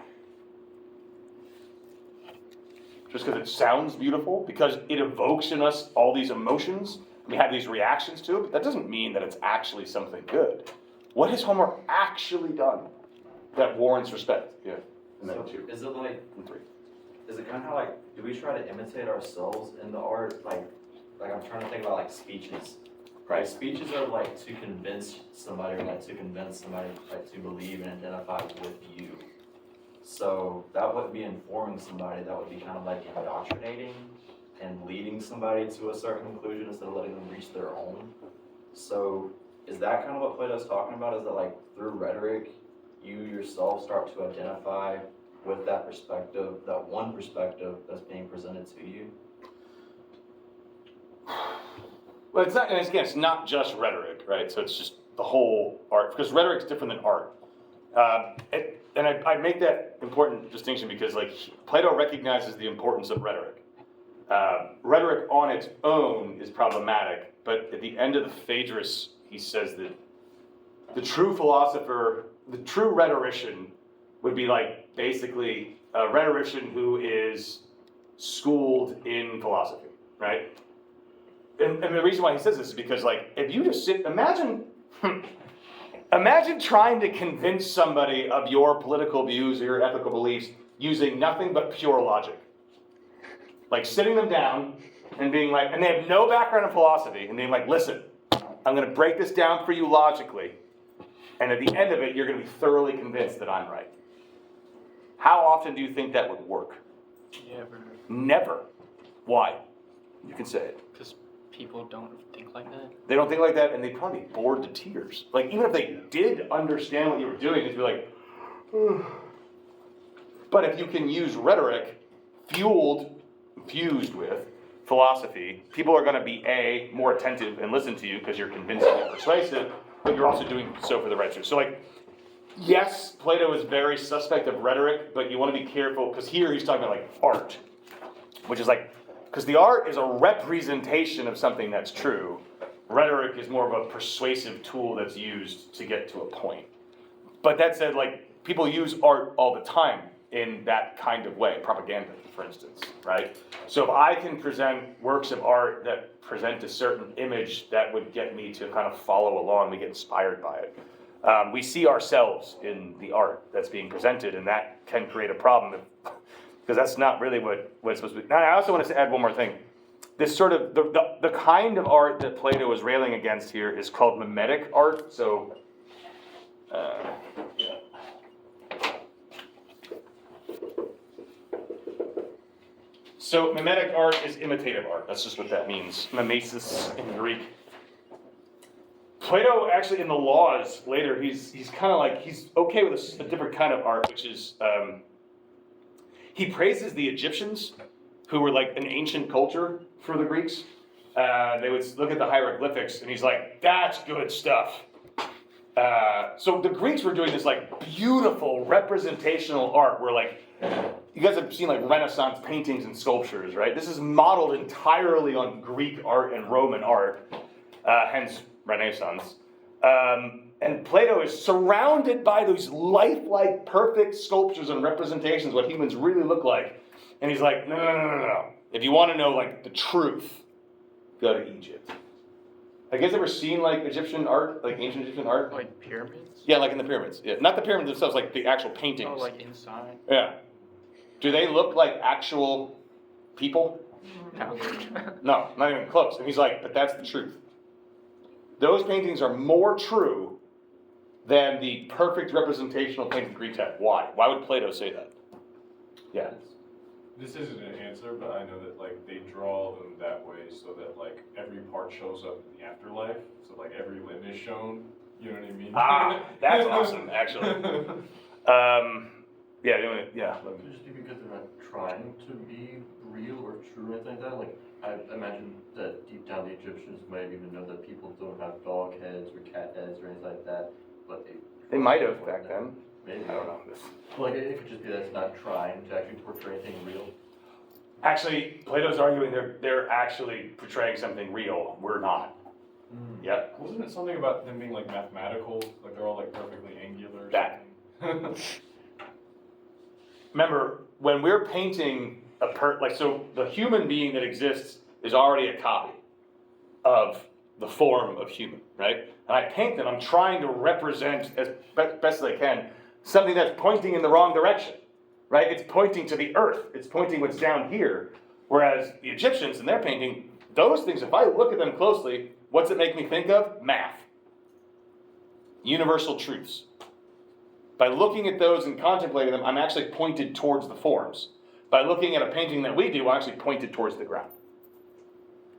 Just because it sounds beautiful? Because it evokes in us all these emotions? We have these reactions to it, but that doesn't mean that it's actually something good. What has Homer actually done that warrants respect? Yeah. And then So, two. is it like, And three. is it kind of like, do we try to imitate ourselves in the art? Like I'm trying to think about like speeches. Right, speeches are like to convince somebody, or like to convince somebody like to believe and identify with you. So that wouldn't be informing somebody, that would be kind of like indoctrinating and leading somebody to a certain conclusion instead of letting them reach their own. So is that kind of what Plato's talking about? Is that like through rhetoric, you yourself start to identify with that perspective, that one perspective that's being presented to you? Well, it's not, and again, it's not just rhetoric, right? So it's just the whole art, because rhetoric's different than art. And I make that important distinction because, like, Plato recognizes the importance of rhetoric. Rhetoric on its own is problematic, but at the end of the Phaedrus, he says that the true philosopher, the true rhetorician, would be like basically a rhetorician who is schooled in philosophy, right? And the reason why he says this is because, like, if you just sit, imagine trying to convince somebody of your political views or your ethical beliefs using nothing but pure logic. Like sitting them down and being like, and they have no background in philosophy, and being like, listen, I'm going to break this down for you logically, and at the end of it, you're going to be thoroughly convinced that I'm right. How often do you think that would work? Never. Never. Why? You can say it. Because people don't think like that. They don't think like that, and they'd probably be bored to tears. Like, even if they did understand what you were doing, it'd be like, ugh. But if you can use rhetoric fused with philosophy, people are going to be A, more attentive and listen to you because you're convincing and persuasive, but you're also doing so for the right reason. So, like, yes, Plato is very suspect of rhetoric, but you want to be careful, because here he's talking about, like, art, which is like, because the art is a representation of something that's true. Rhetoric is more of a persuasive tool that's used to get to a point. But that said, like, people use art all the time in that kind of way, propaganda, for instance, right? So if I can present works of art that present a certain image that would get me to kind of follow along, we get inspired by it. We see ourselves in the art that's being presented, and that can create a problem because that's not really what it's supposed to be. Now, I also want to add one more thing. This sort of, the kind of art that Plato is railing against here is called mimetic art. So, So mimetic art is imitative art. That's just what that means. Mimesis in Greek. Plato actually in the Laws later, he's kind of like, he's okay with a different kind of art, which is, he praises the Egyptians who were like an ancient culture for the Greeks. They would look at the hieroglyphics, and he's like, that's good stuff. So the Greeks were doing this like beautiful representational art where like, you guys have seen like Renaissance paintings and sculptures, right? This is modeled entirely on Greek art and Roman art, hence Renaissance. And Plato is surrounded by those lifelike, perfect sculptures and representations of what humans really look like. And he's like, no. If you want to know like the truth, go to Egypt. Have you guys ever seen like Egyptian art, like ancient Egyptian art? Like pyramids? Yeah, like in the pyramids. Yeah, not the pyramids themselves, like the actual paintings. Oh, like inside? Yeah. Do they look like actual people? No. No, not even close. And he's like, but that's the truth. Those paintings are more true than the perfect representational painting Greeks had. Why? Why would Plato say that? Yeah. This isn't an answer, but I know that like they draw them that way so that like every part shows up in the afterlife. So like every limb is shown. You know what I mean? Ah, that's awesome, actually. Yeah. Could it just be because they're not trying to be real or true or anything like that? Like, I imagine that deep down the Egyptians might even know that people don't have dog heads or cat heads or anything like that, but They might have back then. Maybe. I don't know. Well, like, it could just be that it's not trying to actually portray anything real. Actually, Plato's arguing they're actually portraying something real. We're not. Yep. Wasn't it something about them being like mathematical? Like they're all like perfectly angular or That. something? Remember, when we're painting so the human being that exists is already a copy of the form of human, right? And I paint them, I'm trying to represent as best as I can something that's pointing in the wrong direction, right? It's pointing to the earth. It's pointing what's down here. Whereas the Egyptians in their painting, those things, if I look at them closely, what's it make me think of? Math. Universal truths. By looking at those and contemplating them, I'm actually pointed towards the forms. By looking at a painting that we do, I'm actually pointed towards the ground.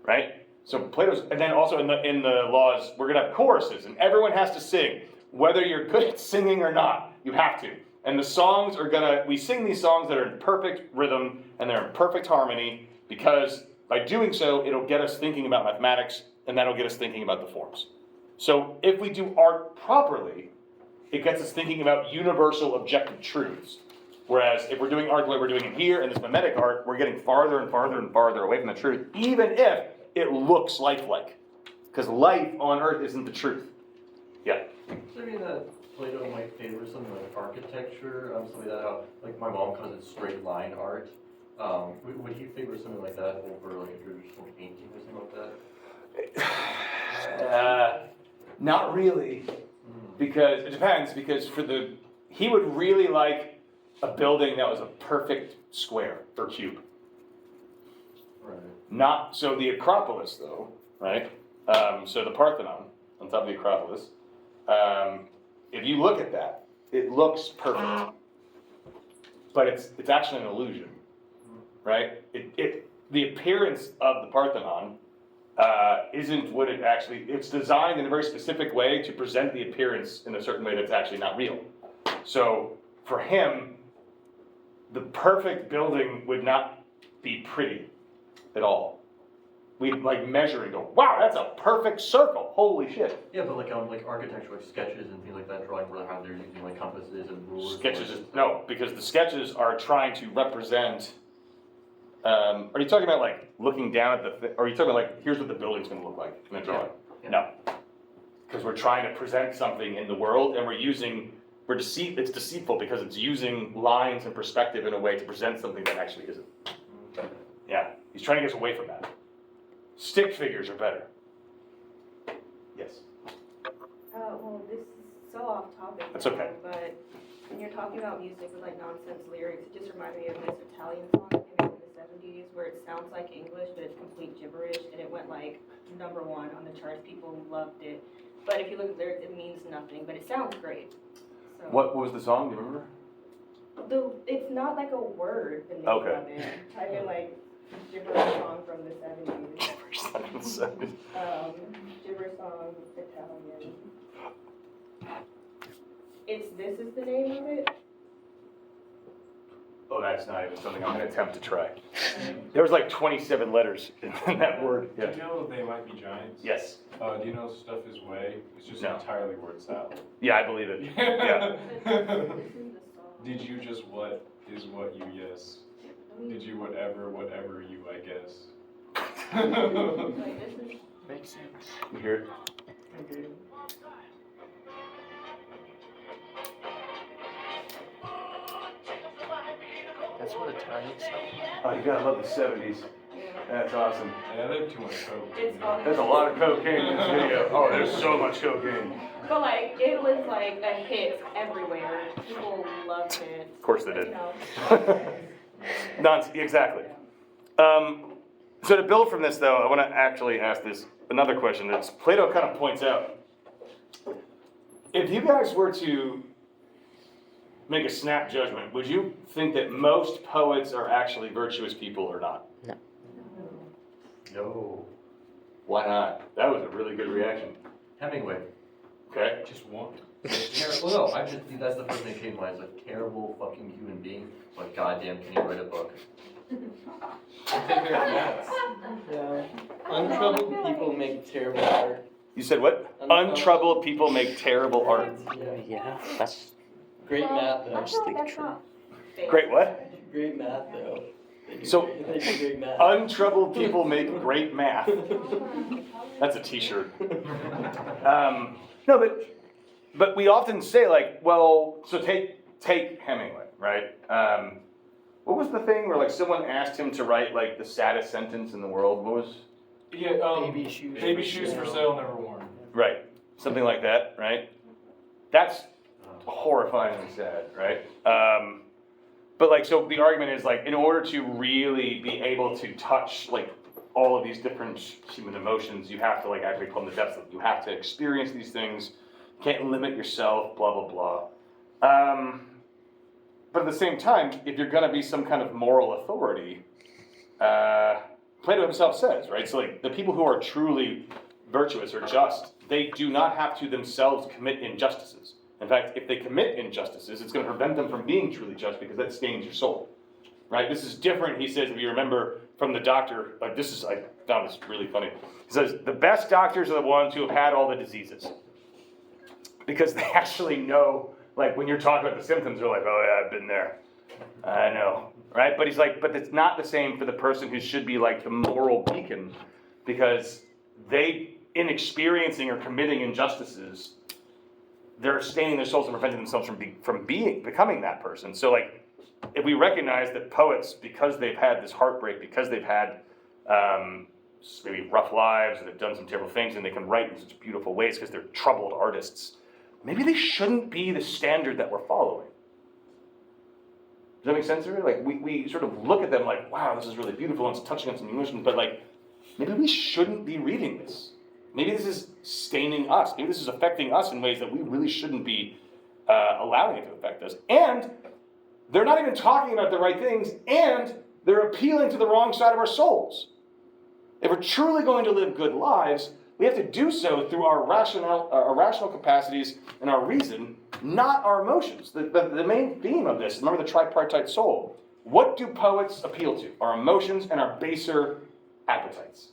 Right? So Plato's, and then also in the laws, we're gonna have choruses, and everyone has to sing. Whether you're good at singing or not, you have to. And the songs we sing these songs that are in perfect rhythm, and they're in perfect harmony, because by doing so, it'll get us thinking about mathematics, and that'll get us thinking about the forms. So if we do art properly, it gets us thinking about universal objective truths. Whereas if we're doing art the way we're doing it here, in this mimetic art, we're getting farther and farther and farther away from the truth, even if it looks lifelike. Because life on earth isn't the truth. Yeah. Does that mean that Plato might favor something like architecture, something that, like my mom calls it straight line art? Would he favor something like that over like a traditional painting or something like that? Not really. Because it depends, because he would really like a building that was a perfect square or cube. Right. Not so the Acropolis though, right? So the Parthenon on top of the Acropolis. If you look at that, it looks perfect, but it's actually an illusion, right? The appearance of the Parthenon isn't what it actually. It's designed in a very specific way to present the appearance in a certain way that's actually not real. So for him, the perfect building would not be pretty at all. We'd like measure and go, wow, that's a perfect circle. Holy shit. Yeah, but like architecture, like sketches and things like that, drawing where how they're using like compasses and rulers. Sketches no, because the sketches are trying to represent. Are you talking about like looking down at or are you talking about like here's what the building's going to look like in a drawing? Yeah. No, because we're trying to present something in the world, and it's deceitful because it's using lines and perspective in a way to present something that actually isn't. Yeah, he's trying to get us away from that. Stick figures are better. Yes. Well, this is so off topic. That's now, okay. But when you're talking about music with like nonsense lyrics, it just reminded me of this Italian song that came out in the 70s where it sounds like English, but it's complete gibberish, and it went like #1 on the charts. People loved it. But if you look at the lyrics, it means nothing, but it sounds great. So, What was the song? Do you remember? It's not like a word, the name Okay. of it. Type in like gibberish song from the 70s. Gibberish song, Italian. This is the name of it? Oh, that's not even something I'm gonna attempt to try. There was like 27 letters in that word. Do Yeah. you know they might be giants? Yes. Do you know stuff is way? It's just No. entirely word salad. Yeah, I believe it. Yeah. Did you just what is what you yes? Did you whatever you I guess? Makes sense. You hear it? That's what Italians say. Oh, you gotta love the 70s. That's awesome. Yeah, they have too much coke. It's all. There's a lot of cocaine in this video. Oh, there's so much cocaine. But like, it was like a hit everywhere. People loved it. Of course they did. You know. Exactly. So to build from this, though, I want to actually ask this another question that Plato kind of points out. If you guys were to make a snap judgment, would you think that most poets are actually virtuous people or not? No. Why not? That was a really good reaction. Hemingway. Okay. Just one. Well, no, I just think that's the first thing that came to mind. It's a terrible fucking human being. But goddamn, can you write a book? I think they're cats. Yeah. Untroubled people make terrible art. You said what? Untroubled people make terrible art. Yeah, that's Great math I though. feel like that's not fair. Great what? Great math though. They do So- great, they do great math. Untroubled people make great math. That's a t-shirt. No, but we often say like, well, so take Hemingway, right? What was the thing where like someone asked him to write like the saddest sentence in the world? What was? Yeah, Baby shoes. Baby shoes for sale, never worn. Right, something like that, right? That's horrifyingly sad, right? But like, so the argument is like, in order to really be able to touch like all of these different human emotions, you have to like actually plumb the depths of them. You have to experience these things. You can't limit yourself, blah, blah, blah. But at the same time, if you're gonna be some kind of moral authority, Plato himself says, right? So like, the people who are truly virtuous or just, they do not have to themselves commit injustices. In fact, if they commit injustices, it's going to prevent them from being truly just because that stains your soul, right? This is different, he says, if you remember from the doctor, like this is, I found this really funny. He says, the best doctors are the ones who have had all the diseases because they actually know, like when you're talking about the symptoms, they're like, oh yeah, I've been there. I know, right? But he's like, but it's not the same for the person who should be like the moral beacon because they, in experiencing or committing injustices, they're staining their souls and preventing themselves from becoming that person. So like, if we recognize that poets, because they've had this heartbreak, because they've had maybe rough lives, or they've done some terrible things, and they can write in such beautiful ways because they're troubled artists, maybe they shouldn't be the standard that we're following. Does that make sense to you? Like, we sort of look at them like, wow, this is really beautiful, and it's touching on some emotions, but like, maybe we shouldn't be reading this. Maybe this is staining us. Maybe this is affecting us in ways that we really shouldn't be allowing it to affect us. And they're not even talking about the right things, and they're appealing to the wrong side of our souls. If we're truly going to live good lives, we have to do so through our rational capacities and our reason, not our emotions. The main theme of this, remember the tripartite soul. What do poets appeal to? Our emotions and our baser appetites.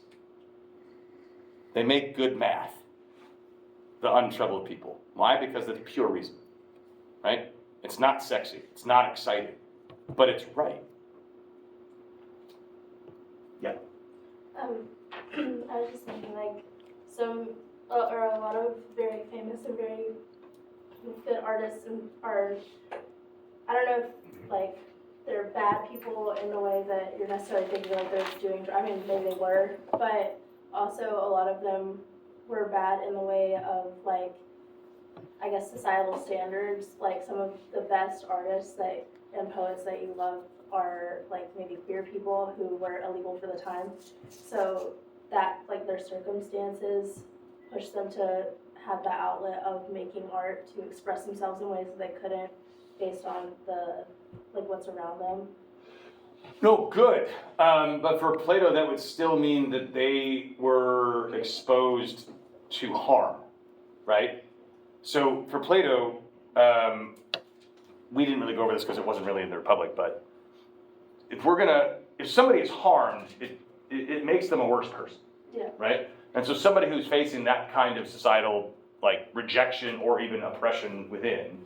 They make good math, the untroubled people. Why? Because of pure reason, right? It's not sexy, it's not exciting, but it's right. Yeah. I was just thinking, like, some, or a lot of very famous and very good artists are, I don't know if, like, they're bad people in the way that you're necessarily thinking like they're doing, I mean, maybe they were, but also a lot of them were bad in the way of, like, I guess societal standards. Like, some of the best artists that and poets that you love are, like, maybe queer people who were illegal for the time. So that, like, their circumstances pushed them to have that outlet of making art to express themselves in ways that they couldn't based on the, like, what's around them. No, good. But for Plato, that would still mean that they were exposed to harm, right? So for Plato, we didn't really go over this because it wasn't really in the Republic, but if somebody is harmed, it makes them a worse person. Yeah. Right? And so somebody who's facing that kind of societal like rejection or even oppression within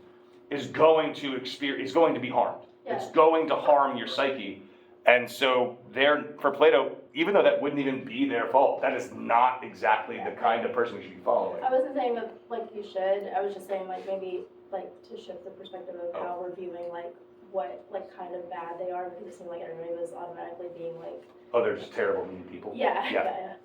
is going to be harmed. Yeah. It's going to harm your psyche. And so for Plato, even though that wouldn't even be their fault, that is not exactly the kind of person we should be following. I wasn't saying that like you should. I was just saying like maybe like to shift the perspective of how we're viewing like what like kind of bad they are, because it seemed like everybody was automatically being like, Oh, they're just terrible, mean people. yeah.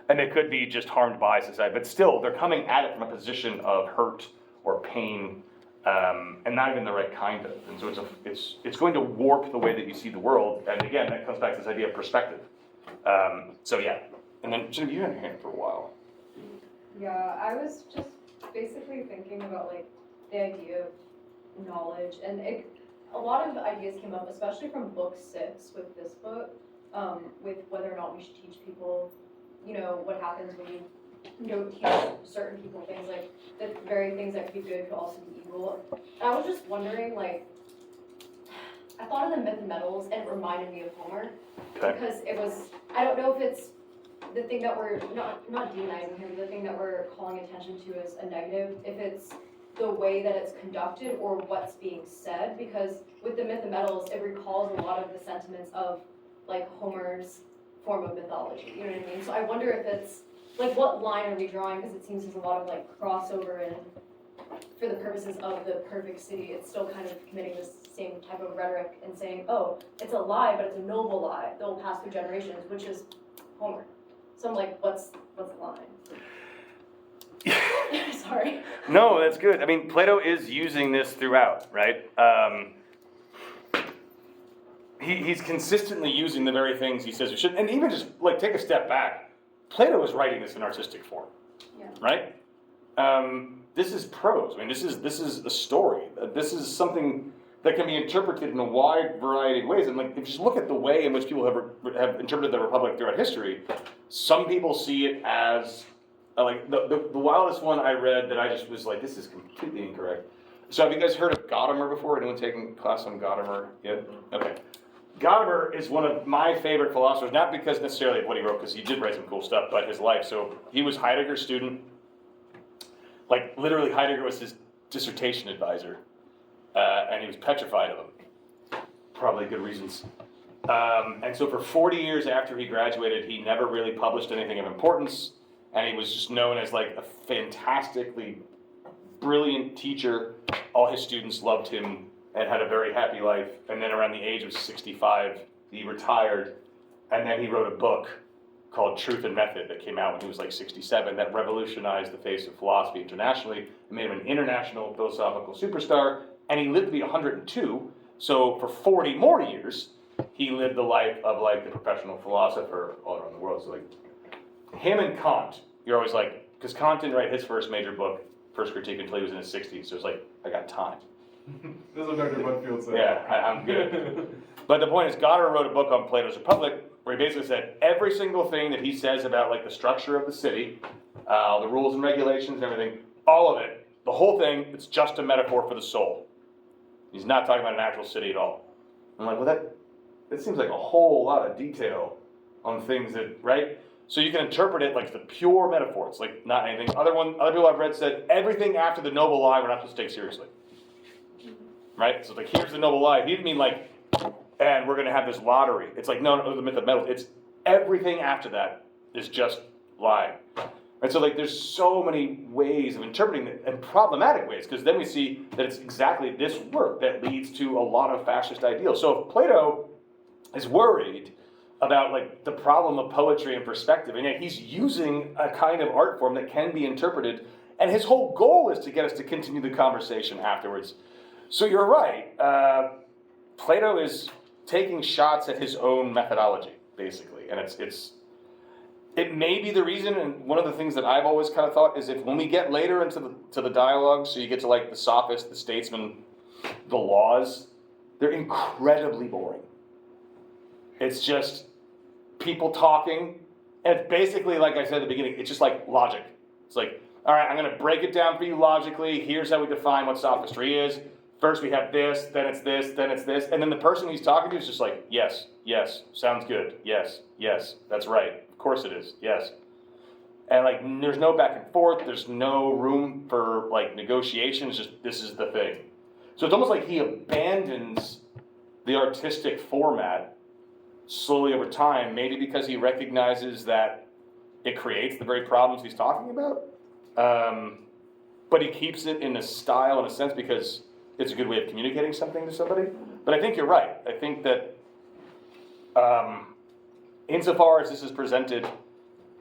And they could be just harmed by society, but still, they're coming at it from a position of hurt or pain, and not even the right kind of. And so it's going to warp the way that you see the world. And again, that comes back to this idea of perspective. So yeah. And then Jim, you had your hand for a while. Yeah, I was just basically thinking about like the idea of knowledge, and a lot of ideas came up, especially from book 6 with this book, with whether or not we should teach people, you know, what happens when you don't teach certain people things, like the very things that could be good could also be evil. And I was just wondering, like, I thought of the myth and metals, and it reminded me of Homer, because it was, I don't know if it's the thing that we're not demonizing him, the thing that we're calling attention to as a negative, if it's the way that it's conducted or what's being said, because with the myth and metals, it recalls a lot of the sentiments of like Homer's form of mythology, you know what I mean? So I wonder if it's, like, what line are we drawing, because it seems there's a lot of like crossover, and for the purposes of the perfect city, it's still kind of committing this same type of rhetoric and saying, oh, it's a lie, but it's a noble lie that will pass through generations, which is Homer. So I'm like, what's the line? Sorry. No, that's good. I mean, Plato is using this throughout, right? He's consistently using the very things he says we should, and even just like take a step back. Plato is writing this in artistic form, right? This is prose. I mean, this is a story. This is something that can be interpreted in a wide variety of ways. And like, if you just look at the way in which people have interpreted the Republic throughout history, some people see it as like the wildest one I read that I just was like, this is completely incorrect. So have you guys heard of Gadamer before? Anyone taking class on Gadamer yet? Okay. Gadamer is one of my favorite philosophers, not because necessarily of what he wrote, because he did write some cool stuff, but his life. So he was Heidegger's student. Like, literally, Heidegger was his dissertation advisor, and he was petrified of him. Probably good reasons. And so for 40 years after he graduated, he never really published anything of importance, and he was just known as like a fantastically brilliant teacher. All his students loved him and had a very happy life. And then around the age of 65, he retired, and then he wrote a book called Truth and Method that came out when he was like 67 that revolutionized the face of philosophy internationally and made him an international philosophical superstar. And he lived to be 102, so for 40 more years, he lived the life of like the professional philosopher all around the world. So like him and Kant, you're always like, because Kant didn't write his first major book, First Critique, until he was in his 60s, so it's like, I got time. Doesn't matter what field says. Yeah, I'm good. But the point is, Gadamer wrote a book on Plato's Republic, where he basically said every single thing that he says about like the structure of the city, the rules and regulations and everything, all of it, the whole thing, it's just a metaphor for the soul. He's not talking about an actual city at all. I'm like, well, that seems like a whole lot of detail on things that, right? So you can interpret it like the pure metaphor. It's like not anything. Other people I've read said everything after the noble lie we're not supposed to take seriously. Right? So like, here's the noble lie. He didn't mean like, and we're going to have this lottery. It's like, no, the myth of metals. It's everything after that is just lying. And so like, there's so many ways of interpreting it, and problematic ways, because then we see that it's exactly this work that leads to a lot of fascist ideals. So if Plato is worried about like the problem of poetry and perspective, and yet he's using a kind of art form that can be interpreted, and his whole goal is to get us to continue the conversation afterwards. So you're right. Plato is taking shots at his own methodology, basically, and it may be the reason. And one of the things that I've always kind of thought is, if when we get later into the dialogue, so you get to like the sophist, the statesman, the laws, they're incredibly boring. It's just people talking, and it's basically, like I said at the beginning, it's just like logic. It's like, all right, I'm going to break it down for you logically. Here's how we define what sophistry is. first we have this, then it's this, then it's this, and then the person he's talking to is just like, yes, yes, sounds good, yes, yes, that's right, of course it is, yes. And like, there's no back and forth, there's no room for like negotiation, it's just, this is the thing. So it's almost like he abandons the artistic format slowly over time, maybe because he recognizes that it creates the very problems he's talking about. But he keeps it in a style, in a sense, because it's a good way of communicating something to somebody. But I think you're right. I think that insofar as this is presented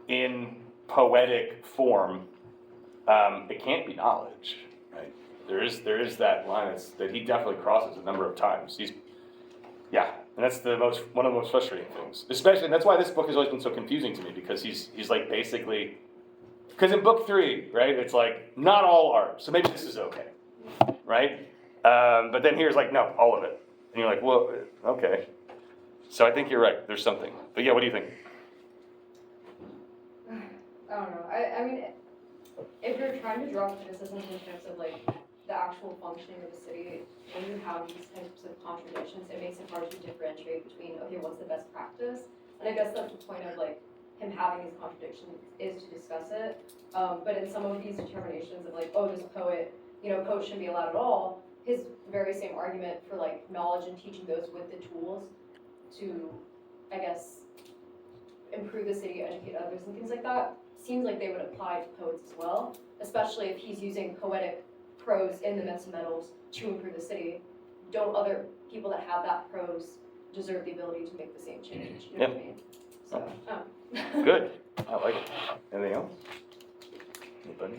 in poetic form, it can't be knowledge, right? There is that line that he definitely crosses a number of times. And that's one of the most frustrating things. Especially, and that's why this book has always been so confusing to me, because he's like basically, because in book 3, right, it's like, not all art, so maybe this is okay, right? But then here's like, no, all of it. And you're like, well, okay. So I think you're right, there's something. But yeah, what do you think? I don't know. I mean, if you're trying to draw criticisms in terms of like the actual functioning of the city, when you have these types of contradictions, it makes it hard to differentiate between, okay, what's the best practice? And I guess that's the point of like him having these contradictions, is to discuss it. But in some of these determinations of like, oh, this poet, poets shouldn't be allowed at all, his very same argument for like knowledge and teaching those with the tools to, I guess, improve the city, educate others and things like that, seems like they would apply to poets as well, especially if he's using poetic prose in the myths and metals to improve the city. Don't other people that have that prose deserve the ability to make the same change? You know what I mean? So, Good. I like it. Anything else? Anybody?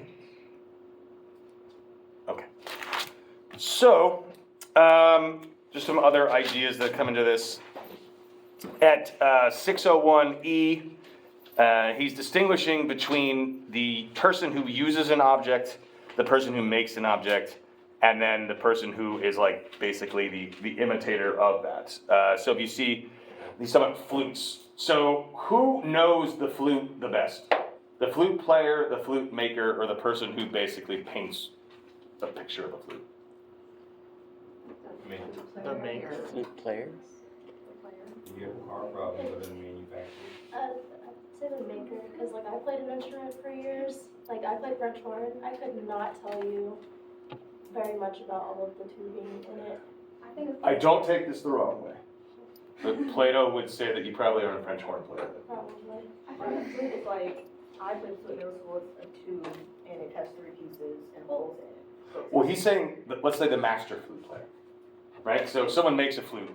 Okay. So, just some other ideas that come into this. At 601E, he's distinguishing between the person who uses an object, the person who makes an object, and then the person who is like basically the imitator of that. So if you see, he's talking about flutes. So who knows the flute the best? The flute player, the flute maker, or the person who basically paints a picture of a flute? The maker. Flute player? You have a car problem with a manufacturer. I'd say the maker, because like I played an instrument for years. Like I played French horn. I could not tell you very much about all of the tubing in it. I don't take this the wrong way, but Plato would say that you probably are a French horn player. Probably. I find the flute is like, I played flute in middle school, it's a tube, and it has 3 pieces and holes in it. So Well, he's saying, let's say the master flute player, right? So someone makes a flute,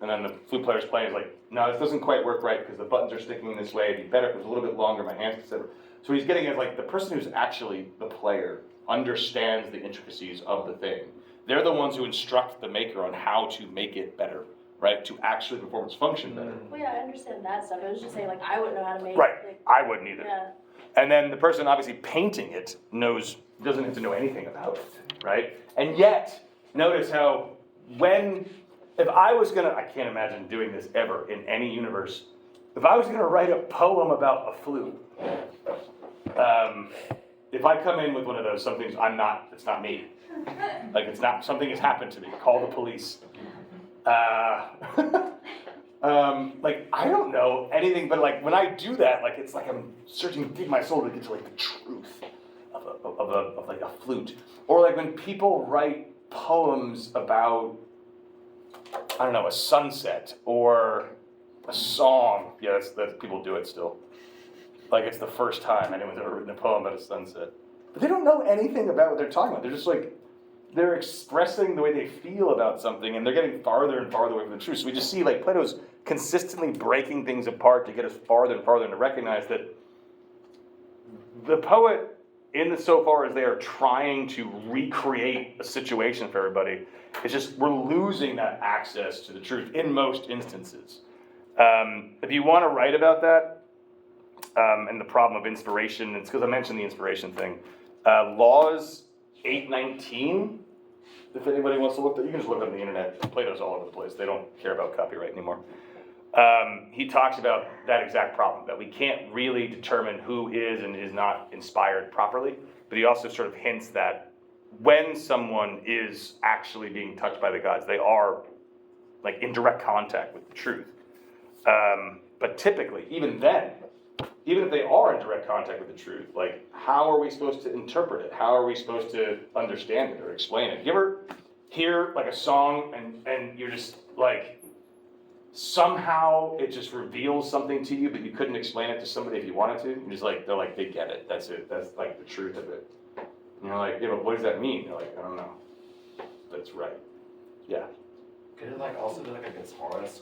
and then the flute player's playing is like, no, this doesn't quite work right because the buttons are sticking in this way. It'd be better if it was a little bit longer, my hands, etc. So he's getting at like the person who's actually the player understands the intricacies of the thing. They're the ones who instruct the maker on how to make it better, right? To actually perform its function better. Well, yeah, I understand that stuff. I was just saying, like, I wouldn't know how to make. Right, Like, I wouldn't either. yeah. And then the person obviously painting it doesn't have to know anything about it, right? And yet, notice how if I was gonna, I can't imagine doing this ever in any universe. If I was gonna write a poem about a flute, if I come in with one of those, it's not me. Like something has happened to me, call the police. Like, I don't know anything, but like when I do that, like it's like I'm searching deep in my soul to get to like the truth of like a flute. Or like when people write poems about, I don't know, a sunset or a song. Yeah, that's people do it still. Like it's the first time anyone's ever written a poem about a sunset. But they don't know anything about what they're talking about. They're just like, they're expressing the way they feel about something, and they're getting farther and farther away from the truth. So we just see like Plato's consistently breaking things apart to get us farther and farther and to recognize that the poet, so far as they are trying to recreate a situation for everybody, it's just we're losing that access to the truth in most instances. If you want to write about that, and the problem of inspiration, it's because I mentioned the inspiration thing. Laws 819, if anybody wants to look at, you can just look on the internet. Plato's all over the place. They don't care about copyright anymore. He talks about that exact problem, that we can't really determine who is and is not inspired properly, but he also sort of hints that when someone is actually being touched by the gods, they are like in direct contact with the truth. But typically, even then, even if they are in direct contact with the truth, like how are we supposed to interpret it? How are we supposed to understand it or explain it? You ever hear like a song and you're just like, somehow it just reveals something to you, but you couldn't explain it to somebody if you wanted to? You're just like, they're like, they get it, that's it, that's like the truth of it. And you're like, yeah, but what does that mean? You're like, I don't know. That's right. Yeah. Could it like also be like a guitarist?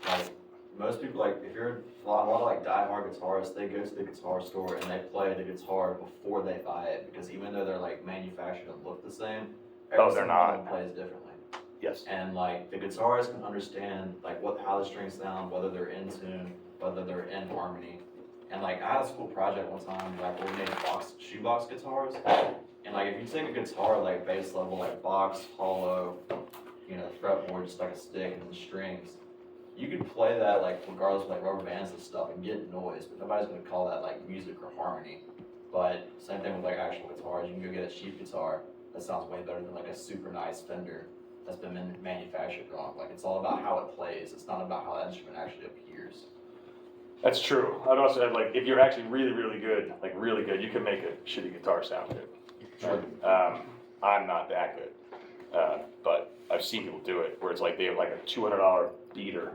Like most people, like if you're a lot of like diehard guitarists, they go to the guitar store and they play the guitar before they buy it, because even though they're like manufactured and look the same, every they're single not. one plays differently. Yes. And like the guitarist can understand like how the strings sound, whether they're in tune, whether they're in harmony. And like I had a school project one time like where we made shoebox guitars. And like if you take a guitar like bass level, like box, hollow, you know, fretboard, just like a stick and the strings, you could play that like regardless of like rubber bands and stuff and get noise, but nobody's gonna call that like music or harmony. But same thing with like actual guitars. You can go get a sheep guitar that sounds way better than like a super nice Fender that's been manufactured wrong. Like it's all about how it plays. It's not about how that instrument actually appears. That's true. I'd also add, like, if you're actually really, really good, like really good, you can make a shitty guitar sound good. Sure. I'm not that good, but I've seen people do it, where it's like they have like a $200 beater,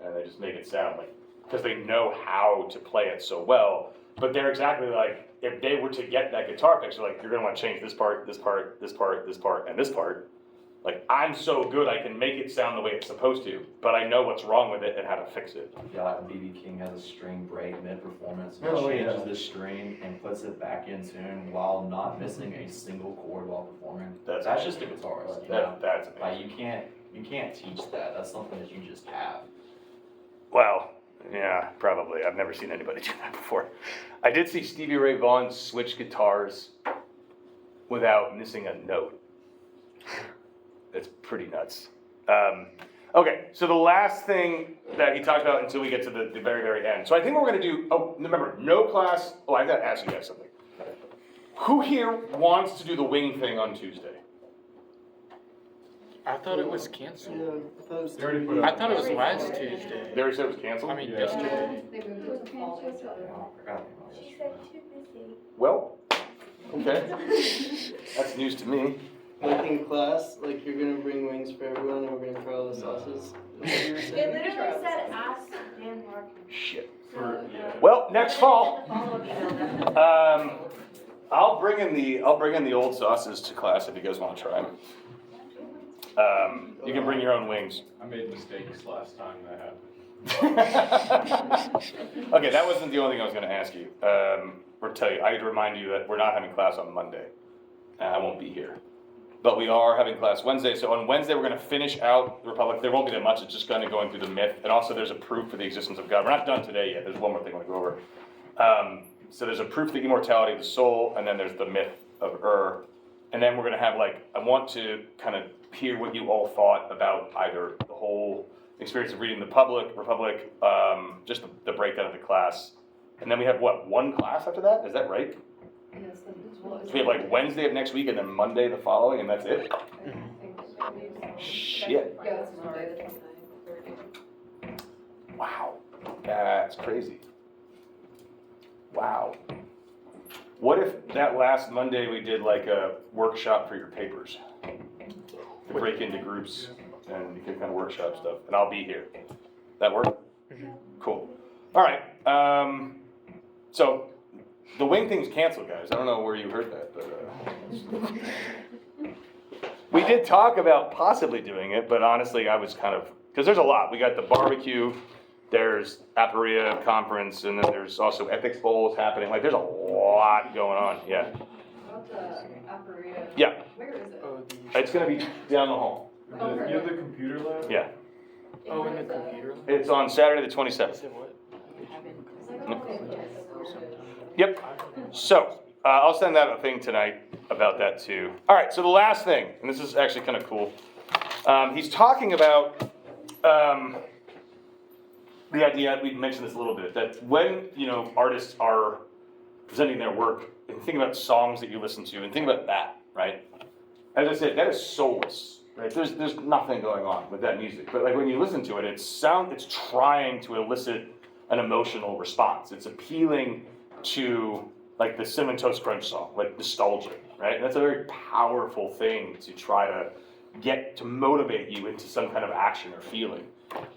and they just make it sound like, because they know how to play it so well. But they're exactly like, if they were to get that guitar picture, like you're gonna want to change this part, this part, this part, this part, and this part. Like, I'm so good, I can make it sound the way it's supposed to, but I know what's wrong with it and how to fix it. Yeah, like B.B. King has a string break mid-performance, and Oh, changes yeah. the string and puts it back in tune while not missing a single chord while performing. That's just a guitarist, you know? That's Like amazing. you can't teach that. That's something that you just have. Well, yeah, probably. I've never seen anybody do that before. I did see Stevie Ray Vaughan switch guitars without missing a note. It's pretty nuts. Okay, so the last thing that he talked about until we get to the very, very end. So I think what we're gonna do, oh, remember, no class, oh, I gotta ask you guys something. Who here wants to do the wing thing on Tuesday? I thought it was canceled. They already put it I up. thought it was last Tuesday. They already said it was canceled? I mean, Yeah. yesterday. They moved it to the following Saturday. I forgot about She this. said too busy. Well, okay, that's news to me. Like in class, like you're gonna bring wings for everyone and we're gonna try all the sauces? Is that what you were It saying? literally said ask Dan Larkin. Shit. For, yeah. Well, next fall, Follow-up email. I'll bring in the old sauces to class if you guys want to try them. You can bring your own wings. I made mistakes last time that happened. Okay, that wasn't the only thing I was going to ask you, or tell you. I had to remind you that we're not having class on Monday. I won't be here. But we are having class Wednesday, so on Wednesday we're going to finish out the Republic. There won't be that much, it's just kind of going through the myth, and also there's a proof for the existence of God. We're not done today yet, there's one more thing I want to go over. So there's a proof of the immortality of the soul, and then there's the myth of and then we're going to have I want to kind of hear what you all thought about either the whole experience of reading the Republic, just the breakdown of the class. And then we have one class after that? Is that right? Yes, So we have Wednesday of next week and then Monday the following, and that's it? Shit. Yeah, it's Monday the 29th. Wow. That's crazy. Wow. What if that last Monday we did a workshop for your papers? To break into groups and you can kind of workshop stuff, and I'll be here. That work? Cool. All right. So the wing thing's canceled, guys. I don't know where you heard that, but we did talk about possibly doing it, but honestly, I was because there's a lot. We got the barbecue, there's Aperia conference, and then there's also ethics bowls happening. There's a lot going on. Yeah. About the Aperia. Yeah. Where is it? Oh, It's gonna be down the hall. You have the computer lab? Yeah. in the computer. It's on Saturday the 27th. Said what? Yep. So, I'll send out a thing tonight about that too. All right, so the last thing, and this is actually kind of cool. He's talking about the idea, we mentioned this a little bit, that when, artists are presenting their work, and think about songs that you listen to, and think about that, right? as I said, that is soulless, right? There's nothing going on with that music. But like when you listen to it, it's trying to elicit an emotional response. It's appealing to like the Cinnamon Toast Crunch song, like nostalgia, right? And that's a very powerful thing to try to get to motivate you into some kind of action or feeling.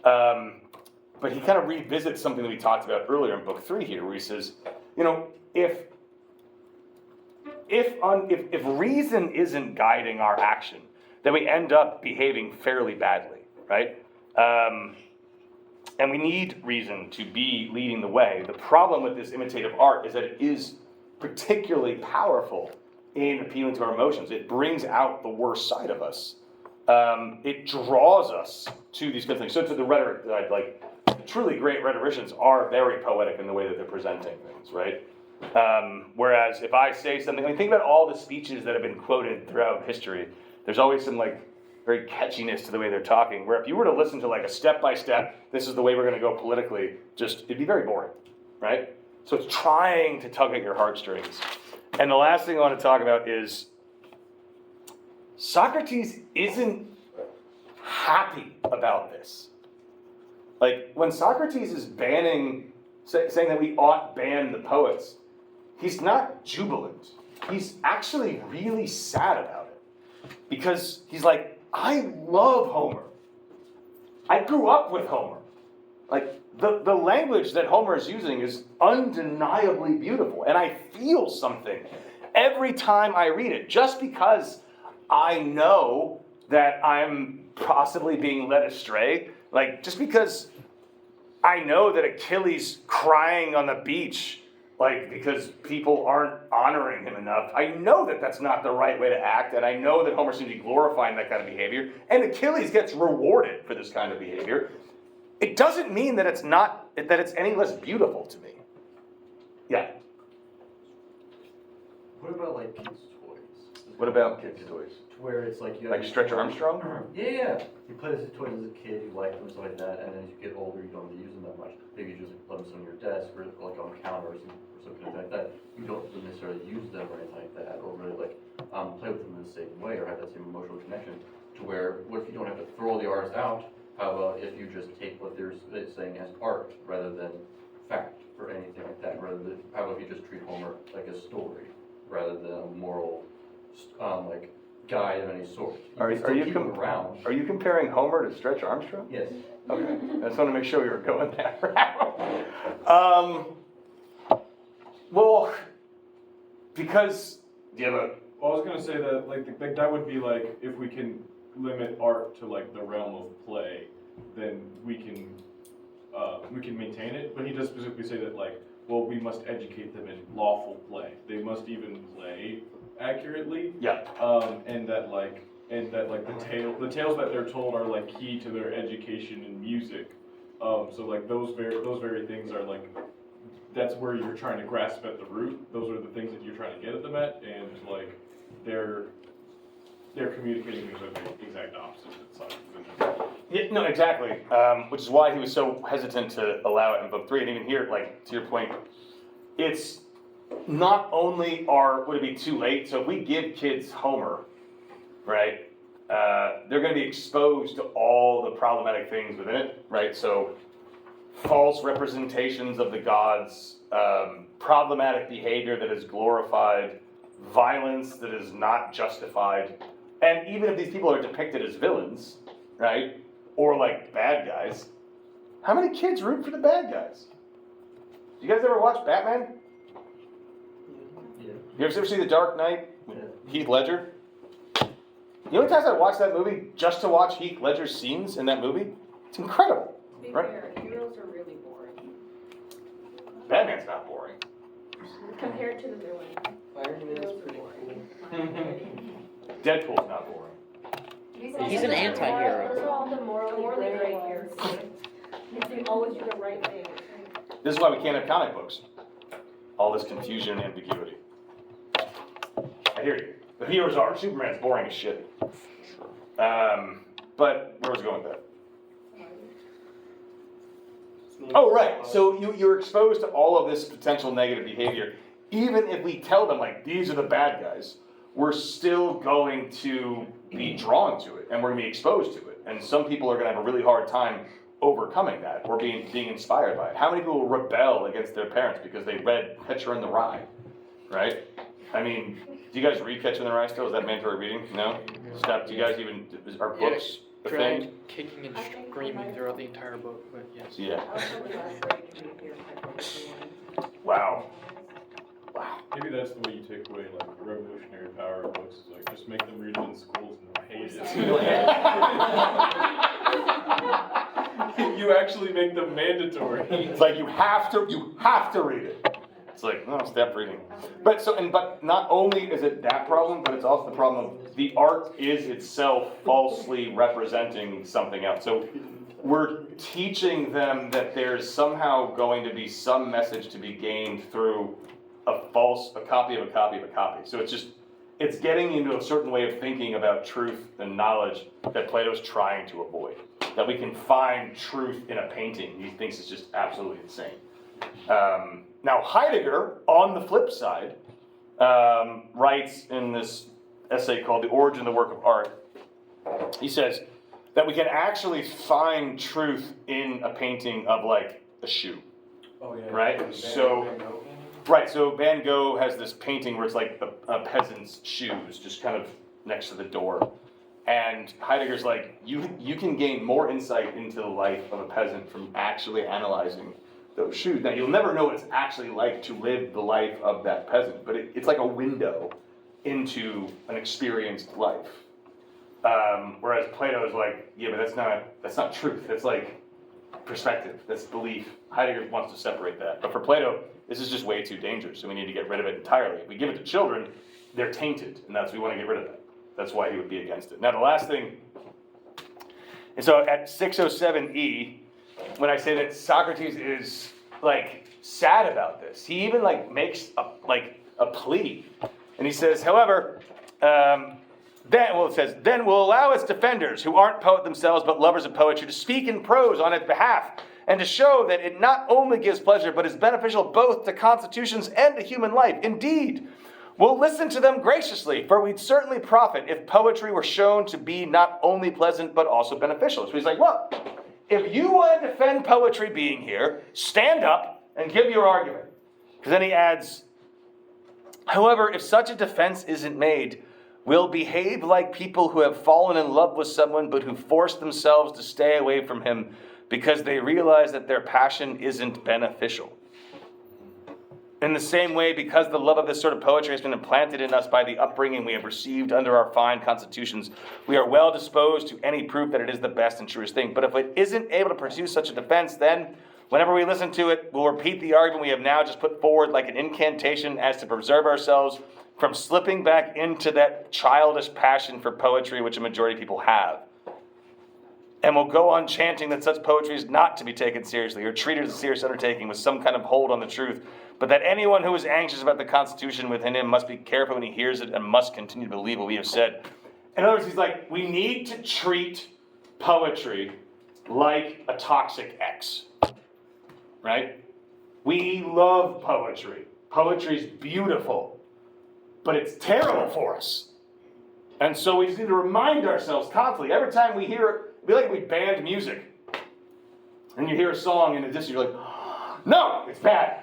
But he kind of revisits something that we talked about earlier in book 3 here, where he says, you know, if reason isn't guiding our action, then we end up behaving fairly badly, right? And we need reason to be leading the way. The problem with this imitative art is that it is particularly powerful in appealing to our emotions. It brings out the worst side of us. It draws us to these good things. So to the rhetoric side, like, truly great rhetoricians are very poetic in the way that they're presenting things, right? Whereas if I say something, I mean, think about all the speeches that have been quoted throughout history. There's always some like very catchiness to the way they're talking, where if you were to listen to like a step-by-step, this is the way we're gonna go politically, it'd be very boring, right? So it's trying to tug at your heartstrings. And the last thing I want to talk about is Socrates isn't happy about this. Like, when Socrates is saying that we ought ban the poets, he's not jubilant. He's actually really sad about it. Because he's like, I love Homer. I grew up with Homer. Like, the language that Homer is using is undeniably beautiful, and I feel something every time I read it, just because I know that I'm possibly being led astray. Like, just because I know that Achilles crying on the beach, like, because people aren't honoring him enough, I know that that's not the right way to act, and I know that Homer seems to be glorifying that kind of behavior, and Achilles gets rewarded for this kind of behavior. It doesn't mean that it's any less beautiful to me. Yeah. What about like kids' toys? What about kids' toys? To where it's like you Like Stretch Armstrong? Yeah. You play with toys as a kid, you like them, stuff like that, and then as you get older, you don't really use them that much. Maybe you just let them sit on your desk or like on the counter or something like that. You don't necessarily use them or anything like that, or really like play with them in the same way or have that same emotional connection. To where, what if you don't have to throw the artist out? How about if you just take what they're saying as art rather than fact or anything like that? How about if you just treat Homer like a story rather than a moral, like guide of any sort? Are you comparing Homer to Stretch Armstrong? Yes. Okay, I just want to make sure we were going that route. Well, because do you have a? Well, I was gonna say that like that would be like if we can limit art to like the realm of play, then we can maintain it. But he does specifically say that like, well, we must educate them in lawful play. They must even play accurately. Yeah. And that the tales that they're told are like key to their education in music. So like those very things are like, that's where you're trying to grasp at the root. Those are the things that you're trying to get at them at, and like they're communicating the exact opposite. Yeah, no, exactly. Which is why he was so hesitant to allow it in book 3. And even here, like, to your point, it's not only would it be too late, so if we give kids Homer, right, they're going to be exposed to all the problematic things within it, right? So false representations of the gods, problematic behavior that is glorified, violence that is not justified. And even if these people are depicted as villains, right, or like bad guys, how many kids root for the bad guys? You guys ever watch Batman? Yeah. You ever see The Dark Knight with Heath Ledger? You know how many times I watched that movie just to watch Heath Ledger's scenes in that movie? It's incredible. To be Right. fair, heroes are really boring. Batman's not boring. Compared to the villain. Iron Man's pretty cool. Deadpool's not boring. He's an anti-hero. Those are all the morally Great great heroes. ones. They always do the right thing. This is why we can't have comic books. All this confusion and ambiguity. I hear you. The heroes are. Superman's boring as shit. But where was I going with that? Oh, right. So you're exposed to all of this potential negative behavior. Even if we tell them, like, these are the bad guys, we're still going to be drawn to it and we're gonna be exposed to it. And some people are gonna have a really hard time overcoming that or being inspired by it. How many people will rebel against their parents because they read Catcher in the Rye, right? I mean, do you guys read Catcher in the Rye still? Is that mandatory reading? No? Steph, do you guys even, are books a Drag thing? kicking and screaming throughout the entire book, but yes. Yeah. Wow. Wow. Maybe that's the way you take away like the revolutionary power of books, is like just make them read it in schools and they'll hate it. You actually make them mandatory. It's like you have to read it. It's like, no, stop reading. But not only is it that problem, but it's also the problem of the art is itself falsely representing something else. So we're teaching them that there's somehow going to be some message to be gained through a copy of a copy of a copy. So it's getting into a certain way of thinking about truth and knowledge that Plato's trying to avoid. That we can find truth in a painting. He thinks it's just absolutely insane. Now Heidegger, on the flip side, writes in this essay called The Origin of the Work of Art, he says that we can actually find truth in a painting of like a shoe. Oh, yeah. Right? So Van Gogh has this painting where it's like a peasant's shoes, just kind of next to the door. And Heidegger's like, you can gain more insight into the life of a peasant from actually analyzing those shoes. Now, you'll never know what it's actually like to live the life of that peasant, but it's like a window into an experienced life. Whereas Plato is like, yeah, but that's not truth. That's like perspective. That's belief. Heidegger wants to separate that. But for Plato, this is just way too dangerous, so we need to get rid of it entirely. If we give it to children, they're tainted, and we want to get rid of that. That's why he would be against it. Now, the last thing, and so at 607E, when I say that Socrates is like sad about this, he even like makes a plea, and he says, however, then we'll allow its defenders, who aren't poet themselves but lovers of poetry, to speak in prose on its behalf, and to show that it not only gives pleasure but is beneficial both to constitutions and to human life. Indeed, we'll listen to them graciously, for we'd certainly profit if poetry were shown to be not only pleasant but also beneficial. So he's like, look, if you want to defend poetry being here, stand up and give your argument. Because then he adds, however, if such a defense isn't made, we'll behave like people who have fallen in love with someone but who force themselves to stay away from him because they realize that their passion isn't beneficial. In the same way, because the love of this sort of poetry has been implanted in us by the upbringing we have received under our fine constitutions, we are well disposed to any proof that it is the best and truest thing. But if it isn't able to pursue such a defense, then whenever we listen to it, we'll repeat the argument we have now just put forward like an incantation as to preserve ourselves from slipping back into that childish passion for poetry which a majority of people have. And we'll go on chanting that such poetry is not to be taken seriously or treated as a serious undertaking with some kind of hold on the truth, but that anyone who is anxious about the Constitution within him must be careful when he hears it and must continue to believe what we have said. In other words, he's like, we need to treat poetry like a toxic ex, right? We love poetry. Poetry's beautiful, but it's terrible for us. And so we just need to remind ourselves constantly, every time we hear it, it'd be like we banned music. And you hear a song in the distance, you're like, no, it's bad.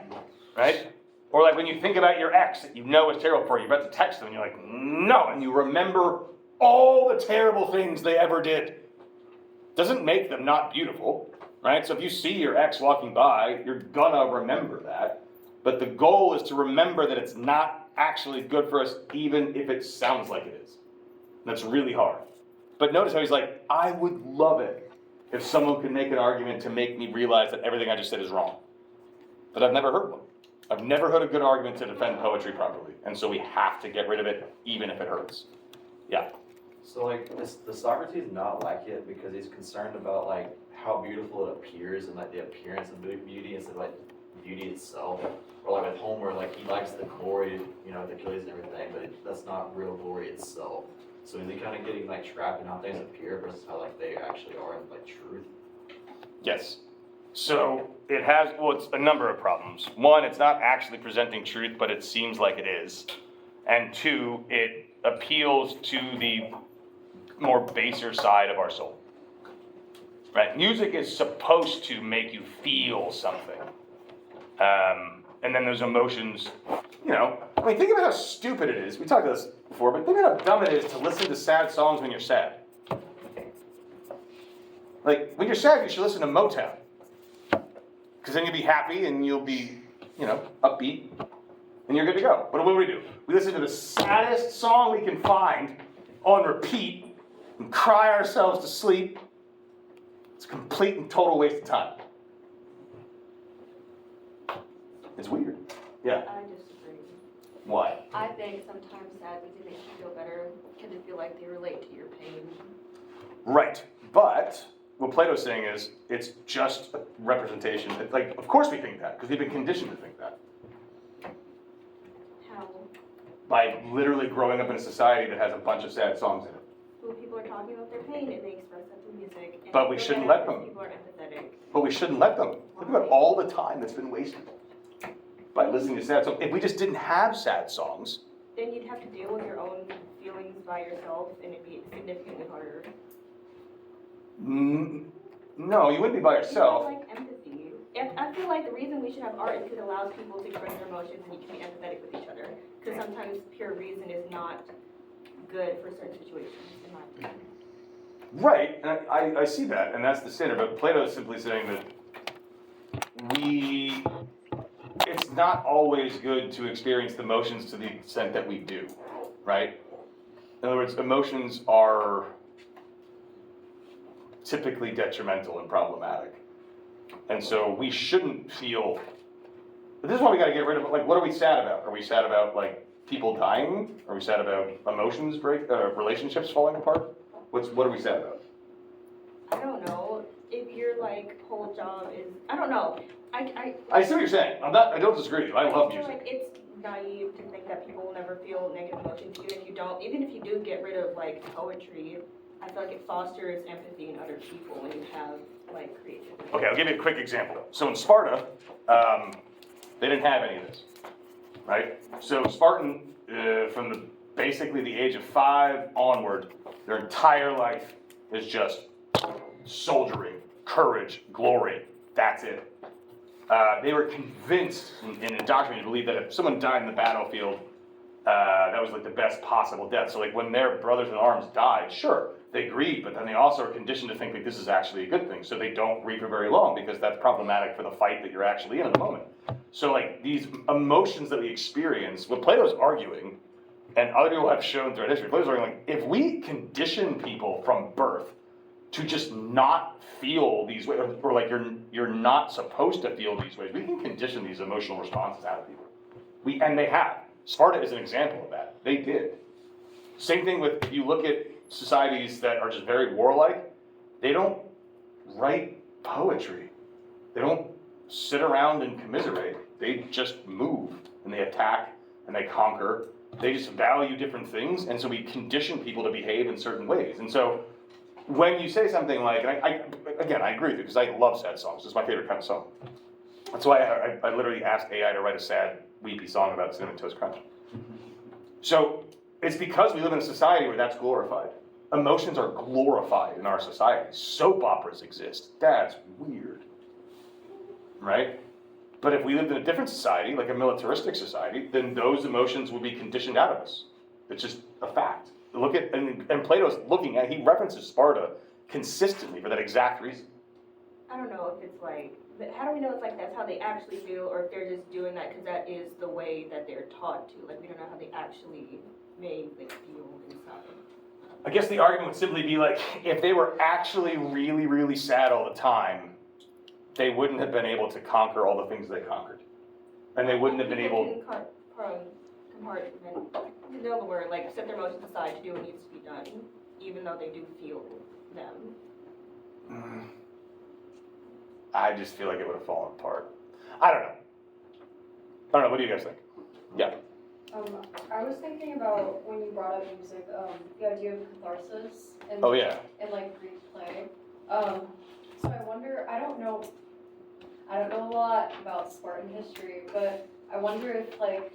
Right? Or like when you think about your ex that you know is terrible for you, you're about to text them and you're like, no, and you remember all the terrible things they ever did. Doesn't make them not beautiful, right? So if you see your ex walking by, you're gonna remember that. But the goal is to remember that it's not actually good for us, even if it sounds like it is. That's really hard. But notice how he's like, I would love it if someone could make an argument to make me realize that everything I just said is wrong. But I've never heard one. I've never heard a good argument to defend poetry properly. And so we have to get rid of it, even if it hurts. Yeah. So like, the Socrates not like it because he's concerned about like how beautiful it appears and like the appearance of beauty instead of like beauty itself. Or like with Homer, like he likes the glory, the Achilles and everything, but that's not real glory itself. So is he kind of getting like trapped in how things appear versus how like they actually are in like truth? Yes. So it's a number of problems. One, it's not actually presenting truth, but it seems like it is. And two, it appeals to the more baser side of our soul. Right? Music is supposed to make you feel something. And then those emotions, you know, I mean, think about how stupid it is. We talked about this before, but think about how dumb it is to listen to sad songs when you're sad. Like, when you're sad, you should listen to Motown. Because then you'll be happy and you'll be, you know, upbeat, and you're good to go. But what do? We listen to the saddest song we can find on repeat and cry ourselves to sleep. It's a complete and total waste of time. It's weird. Yeah. I disagree. Why? I think sometimes sad music makes you feel better because you feel like they relate to your pain. Right. But what Plato's saying is it's just a representation. It's like, of course we think that, because we've been conditioned to think that. How? By literally growing up in a society that has a bunch of sad songs in it. When people are talking about their pain and they express that through music. And But we feel shouldn't better let them. because people are empathetic. But we shouldn't let them. Think about all the time that's been wasted by listening to sad songs. If we just didn't have sad songs, Then you'd have to deal with your own feelings by yourself and it'd be significantly harder. no, you wouldn't be by yourself. Like empathy. I feel like the reason we should have art is because it allows people to express their emotions and you can be empathetic with each other. Because sometimes pure reason is not good for certain situations, in my opinion. Right, and I see that, and that's the standard, but Plato is simply saying that it's not always good to experience the emotions to the extent that we do, right? In other words, emotions are typically detrimental and problematic. And so we shouldn't feel, this is why we gotta get rid of it, like, what are we sad about? Are we sad about, like, people dying? Are we sad about emotions relationships falling apart? What are we sad about? I don't know. If your like whole job is, I don't know. I see what you're saying. I don't disagree with you. I love feel music. like it's naive to think that people will never feel negative emotions, even if you do get rid of like poetry. I feel like it fosters empathy in other people when you have like creativity. Okay, I'll give you a quick example. So in Sparta, they didn't have any of this, right? So Spartan, from basically the age of 5 onward, their entire life is just soldiering, courage, glory. That's it. They were convinced and indoctrinated to believe that if someone died in the battlefield, that was like the best possible death. So like when their brothers in arms died, sure, they grieve, but then they also are conditioned to think like this is actually a good thing. So they don't grieve for very long because that's problematic for the fight that you're actually in at the moment. So like these emotions that we experience, what Plato's arguing, and other people have shown throughout history, Plato's arguing like if we condition people from birth to just not feel these ways, or like you're not supposed to feel these ways, we can condition these emotional responses out of people. And they have. Sparta is an example of that. They did. Same thing with, if you look at societies that are just very warlike, they don't write poetry. They don't sit around and commiserate. They just move, and they attack, and they conquer. They just value different things, and so we condition people to behave in certain ways. And so when you say something like, and I agree with you, because I love sad songs. It's my favorite kind of song. That's why I literally asked AI to write a sad, weepy song about Cinnamon Toast Crunch. So it's because we live in a society where that's glorified. Emotions are glorified in our society. Soap operas exist. That's weird, right? But if we lived in a different society, like a militaristic society, then those emotions would be conditioned out of us. It's just a fact. Look at, and Plato's looking at, he references Sparta consistently for that exact reason. I don't know if it's like, how do we know it's like that's how they actually feel, or if they're just doing that because that is the way that they're taught to? Like we don't know how they actually made like feel inside. I guess the argument would simply be like, if they were actually really, really sad all the time, they wouldn't have been able to conquer all the things they conquered. And they wouldn't have been able... Know the word, like set their emotions aside to do what needs to be done, even though they do feel them. I just feel like it would have fallen apart. I don't know, what do you guys think? Yeah. I was thinking about when you brought up music, the idea of catharsis and and like Greek play. So I wonder, I don't know a lot about Spartan history, but I wonder if like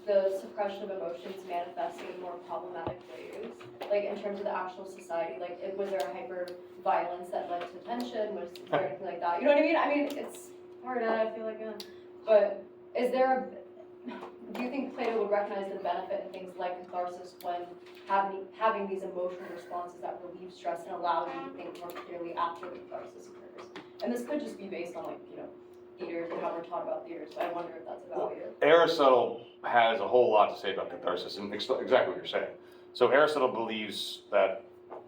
the suppression of emotions manifesting in more problematic ways? Like in terms of the actual society, like was there a hyper violence that led to tension? Was there anything like that? You know what I mean? I mean, it's hard, I feel like, but is there do you think Plato would recognize the benefit in things like catharsis when having these emotional responses that relieve stress and allow you to think more clearly after the catharsis occurs? And this could just be based on like, theaters and how we're taught about theaters, so I wonder if that's a value. Aristotle has a whole lot to say about catharsis, and exactly what you're saying. So Aristotle believes that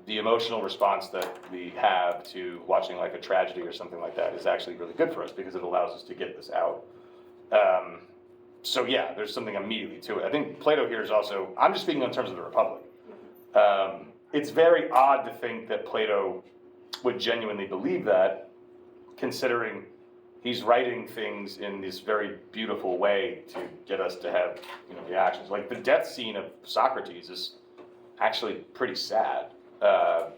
the emotional response that we have to watching like a tragedy or something like that is actually really good for us because it allows us to get this out. So yeah, there's something immediately to it. I think Plato here is also, I'm just speaking in terms of the Republic. It's very odd to think that Plato would genuinely believe that, considering he's writing things in this very beautiful way to get us to have, reactions. Like the death scene of Socrates is actually pretty sad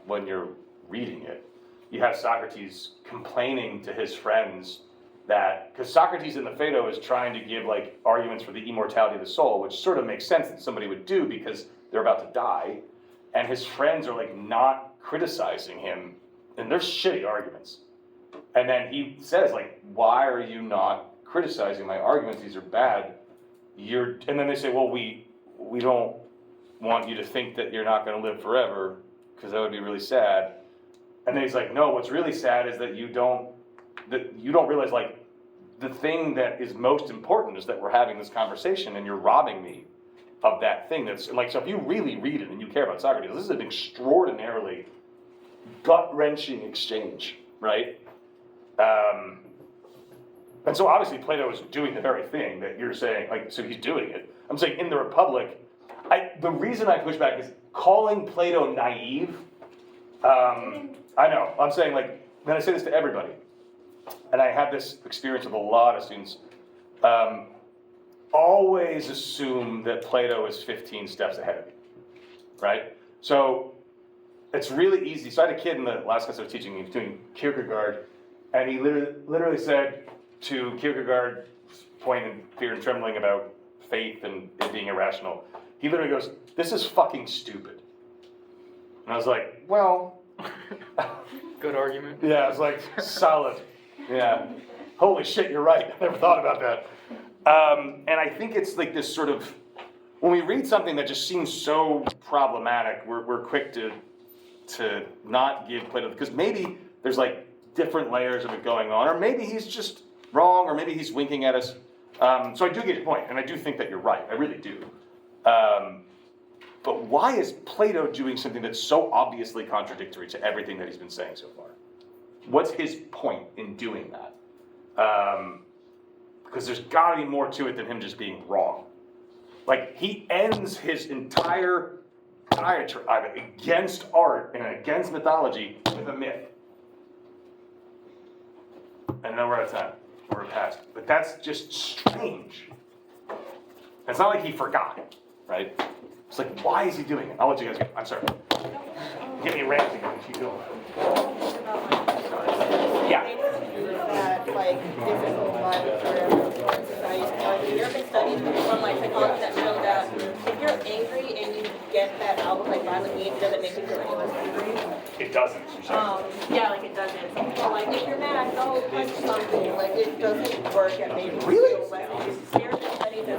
when you're reading it. You have Socrates complaining to his friends that, because Socrates in the Phaedo is trying to give like arguments for the immortality of the soul, which sort of makes sense that somebody would do because they're about to die, and his friends are like not criticizing him, and they're shitty arguments. And then he says, like, why are you not criticizing my arguments? These are bad. And then they say, well, we don't want you to think that you're not going to live forever, because that would be really sad. And then he's like, no, what's really sad is that you don't realize, like, the thing that is most important is that we're having this conversation, and you're robbing me of that thing. That's like, so if you really read it and you care about Socrates, this is an extraordinarily gut-wrenching exchange, right? And so obviously Plato is doing the very thing that you're saying, like, so he's doing it. I'm saying in the Republic, the reason I push back is calling Plato naive. I know, I'm saying, like, then I say this to everybody, and I have this experience with a lot of students. Always assume that Plato is 15 steps ahead of you, right? So it's really easy. So I had a kid in the last class I was teaching, he was doing Kierkegaard, and he literally said to Kierkegaard, pointing fear and trembling about faith and it being irrational, he literally goes, "This is fucking stupid." And I was like, well. Good argument. Yeah, I was like, solid. Yeah. Holy shit, you're right. I never thought about that. And I think it's like this sort of, when we read something that just seems so problematic, we're quick to not give Plato, because maybe there's like different layers of it going on, or maybe he's just wrong, or maybe he's winking at us. So I do get your point, and I do think that you're right. I really do. But why is Plato doing something that's so obviously contradictory to everything that he's been saying so far? What's his point in doing that? Because there's got to be more to it than him just being wrong. Like, he ends his entire diatribe against art and against mythology with a myth. And then we're out of time. We're past. But that's just strange. It's not like he forgot, right? It's like, why is he doing it? I'll let you guys go. I'm sorry. Get me ranting. Keep going. Yeah. That, like, physical violence or society. Like, there have been studies from, like, psychology that show that if you're angry and you get that out with, like, violent means, it doesn't make you feel any less angry. It doesn't, you're saying? Yeah, like, it doesn't. Some people are like, if you're mad, go punch something. Like, it doesn't work at making you Really? feel less angry. There have been studies that